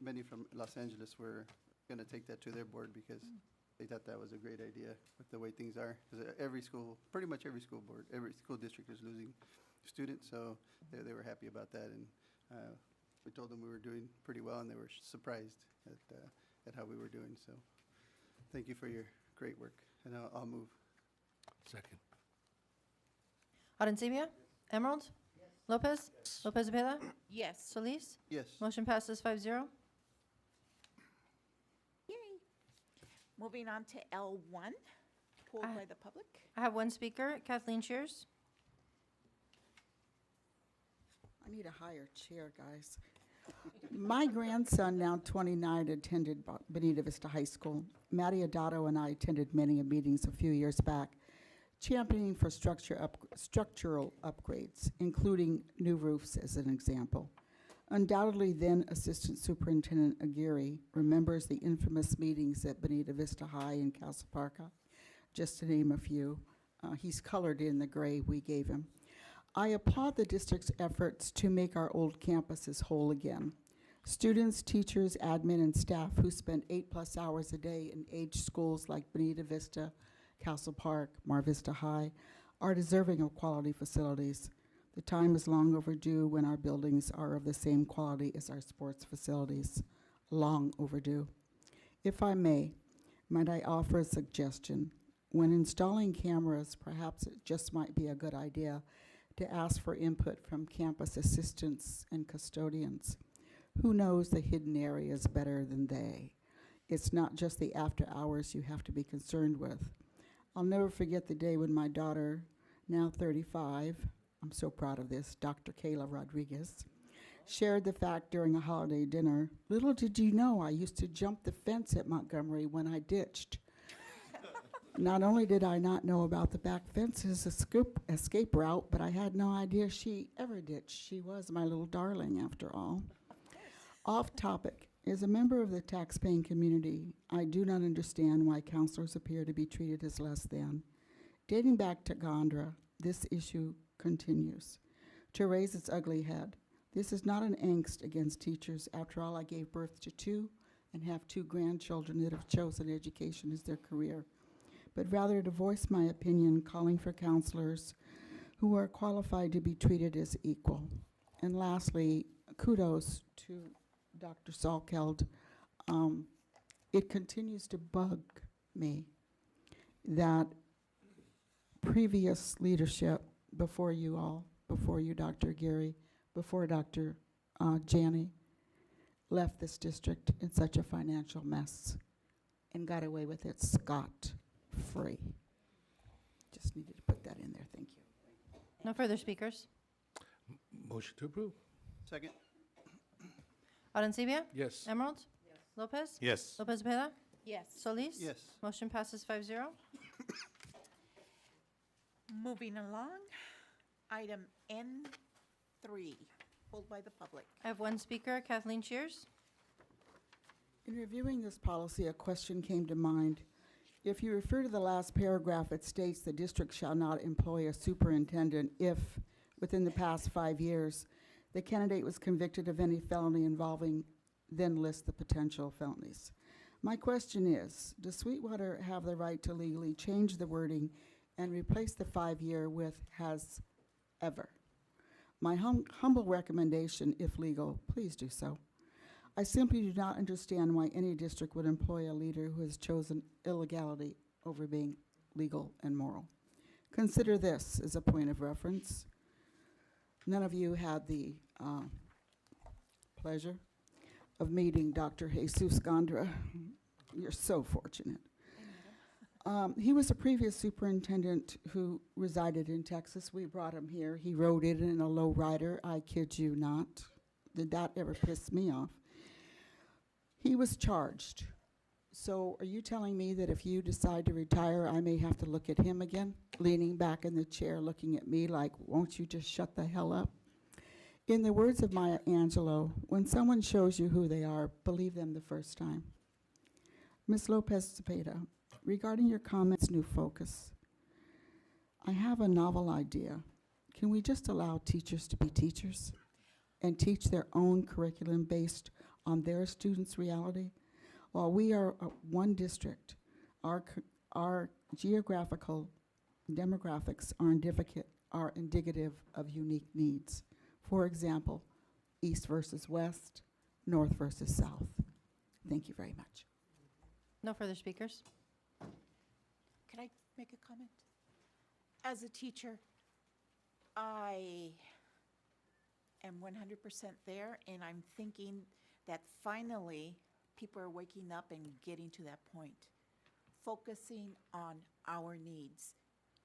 many from Los Angeles, were going to take that to their board because they thought that was a great idea with the way things are. Because every school, pretty much every school board, every school district is losing students, so they were happy about that. And we told them we were doing pretty well, and they were surprised at how we were doing. So thank you for your great work, and I'll move. Second. Arencibia? Emerald? Lopez? Lopez Cepeda? Yes. Solis? Yes. Motion passes 5-0. Yay. Moving on to L1, pulled by the public. I have one speaker, Kathleen Shears. I need a higher chair, guys. My grandson, now 29, attended Bonita Vista High School. Maddie Adato and I attended many meetings a few years back, championing for structural upgrades, including new roofs as an example. Undoubtedly, then Assistant Superintendent Aguirre remembers the infamous meetings at Bonita Vista High and Castle Park, just to name a few. He's colored in the gray we gave him. I applaud the district's efforts to make our old campuses whole again. Students, teachers, admin, and staff who spend 8+ hours a day in aged schools like Bonita Vista, Castle Park, Mar Vista High, are deserving of quality facilities. The time is long overdue when our buildings are of the same quality as our sports facilities. Long overdue. If I may, might I offer a suggestion? When installing cameras, perhaps it just might be a good idea to ask for input from campus assistants and custodians. Who knows the hidden areas better than they? It's not just the after hours you have to be concerned with. I'll never forget the day when my daughter, now 35, I'm so proud of this, Dr. Kayla Rodriguez, shared the fact during a holiday dinner. Little did you know I used to jump the fence at Montgomery when I ditched. Not only did I not know about the back fence's escape route, but I had no idea she ever ditched. She was my little darling, after all. Off topic. As a member of the taxpaying community, I do not understand why counselors appear to be treated as less than. Dating back to Gondra, this issue continues to raise its ugly head. This is not an angst against teachers. After all, I gave birth to 2 and have 2 grandchildren that have chosen education as their career, but rather to voice my opinion, calling for counselors who are qualified to be treated as equal. And lastly, kudos to Dr. Salkeld. It continues to bug me that previous leadership before you all, before you, Dr. Geary, before Dr. Janney, left this district in such a financial mess and got away with it scot-free. Just needed to put that in there. Thank you. No further speakers. Motion to approve. Second. Arencibia? Yes. Emerald? Yes. Lopez? Yes. Lopez Cepeda? Yes. Solis? Yes. Motion passes 5-0. Moving along, item N3, pulled by the public. I have one speaker, Kathleen Shears. In reviewing this policy, a question came to mind. If you refer to the last paragraph, it states the district shall not employ a superintendent if, within the past 5 years, the candidate was convicted of any felony involving, then list the potential felonies. My question is, does Sweetwater have the right to legally change the wording and replace the 5-year with has ever? My humble recommendation, if legal, please do so. I simply do not understand why any district would employ a leader who has chosen illegality over being legal and moral. Consider this as a point of reference. None of you had the pleasure of meeting Dr. Jesus Gondra. You're so fortunate. He was a previous superintendent who resided in Texas. We brought him here. He rode in a low rider. I kid you not. Did that ever piss me off? He was charged. So are you telling me that if you decide to retire, I may have to look at him again, leaning back in the chair, looking at me like, won't you just shut the hell up? In the words of Maya Angelou, when someone shows you who they are, believe them the first time. Ms. Lopez Cepeda, regarding your comments, new focus, I have a novel idea. Can we just allow teachers to be teachers and teach their own curriculum based on their students' reality? While we are one district, our geographical demographics are indicative of unique needs. For example, east versus west, north versus south. Thank you very much. No further speakers. Can I make a comment? As a teacher, I am 100% there, and I'm thinking that finally people are waking up and getting to that point, focusing on our needs.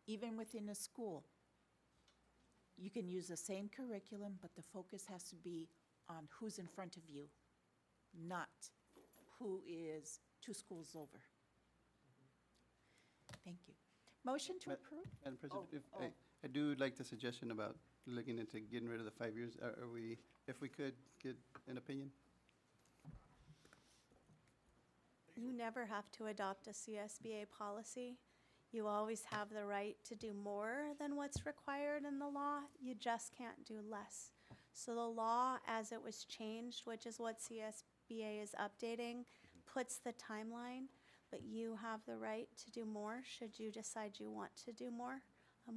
Even within a school, you can use the same curriculum, but the focus has to be on who's in front of you, not who is 2 schools over. Thank you. Motion to approve? Madam President, I do like the suggestion about looking into getting rid of the 5 years. Are we, if we could get an opinion? You never have to adopt a CSBA policy. You always have the right to do more than what's required in the law. You just can't do less. So the law, as it was changed, which is what CSBA is updating, puts the timeline, but you have the right to do more should you decide you want to do more.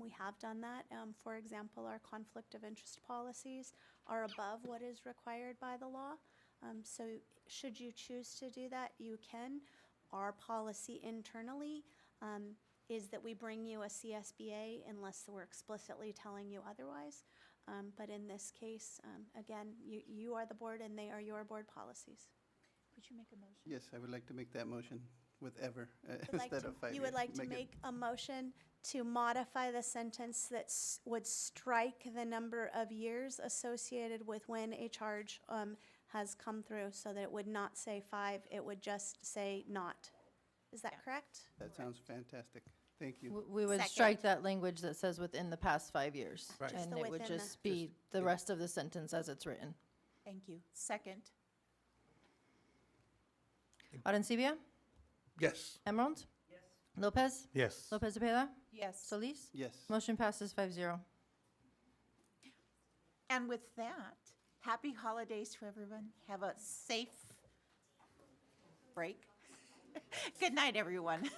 We have done that. For example, our conflict of interest policies are above what is required by the law. So should you choose to do that, you can. Our policy internally is that we bring you a CSBA unless we're explicitly telling you otherwise. But in this case, again, you are the board and they are your board policies. Would you make a motion? Yes, I would like to make that motion with ever Like instead to- of 5 years. You would like to make a motion to modify the sentence that would strike the number of years associated with when a charge has come through, so that it would not say 5, it would just say not. Is that correct? That sounds fantastic. Thank you. We would Second. strike that language that says within the past 5 years. Right. Just And the it would within the- just be the rest of the sentence as it's written. Thank you. Second? Arencibia? Yes. Emerald? Yes. Lopez? Yes. Lopez Cepeda? Yes. Solis? Yes. Motion passes 5-0. And with that, Happy holidays to everyone. Have a safe break. Good night, everyone.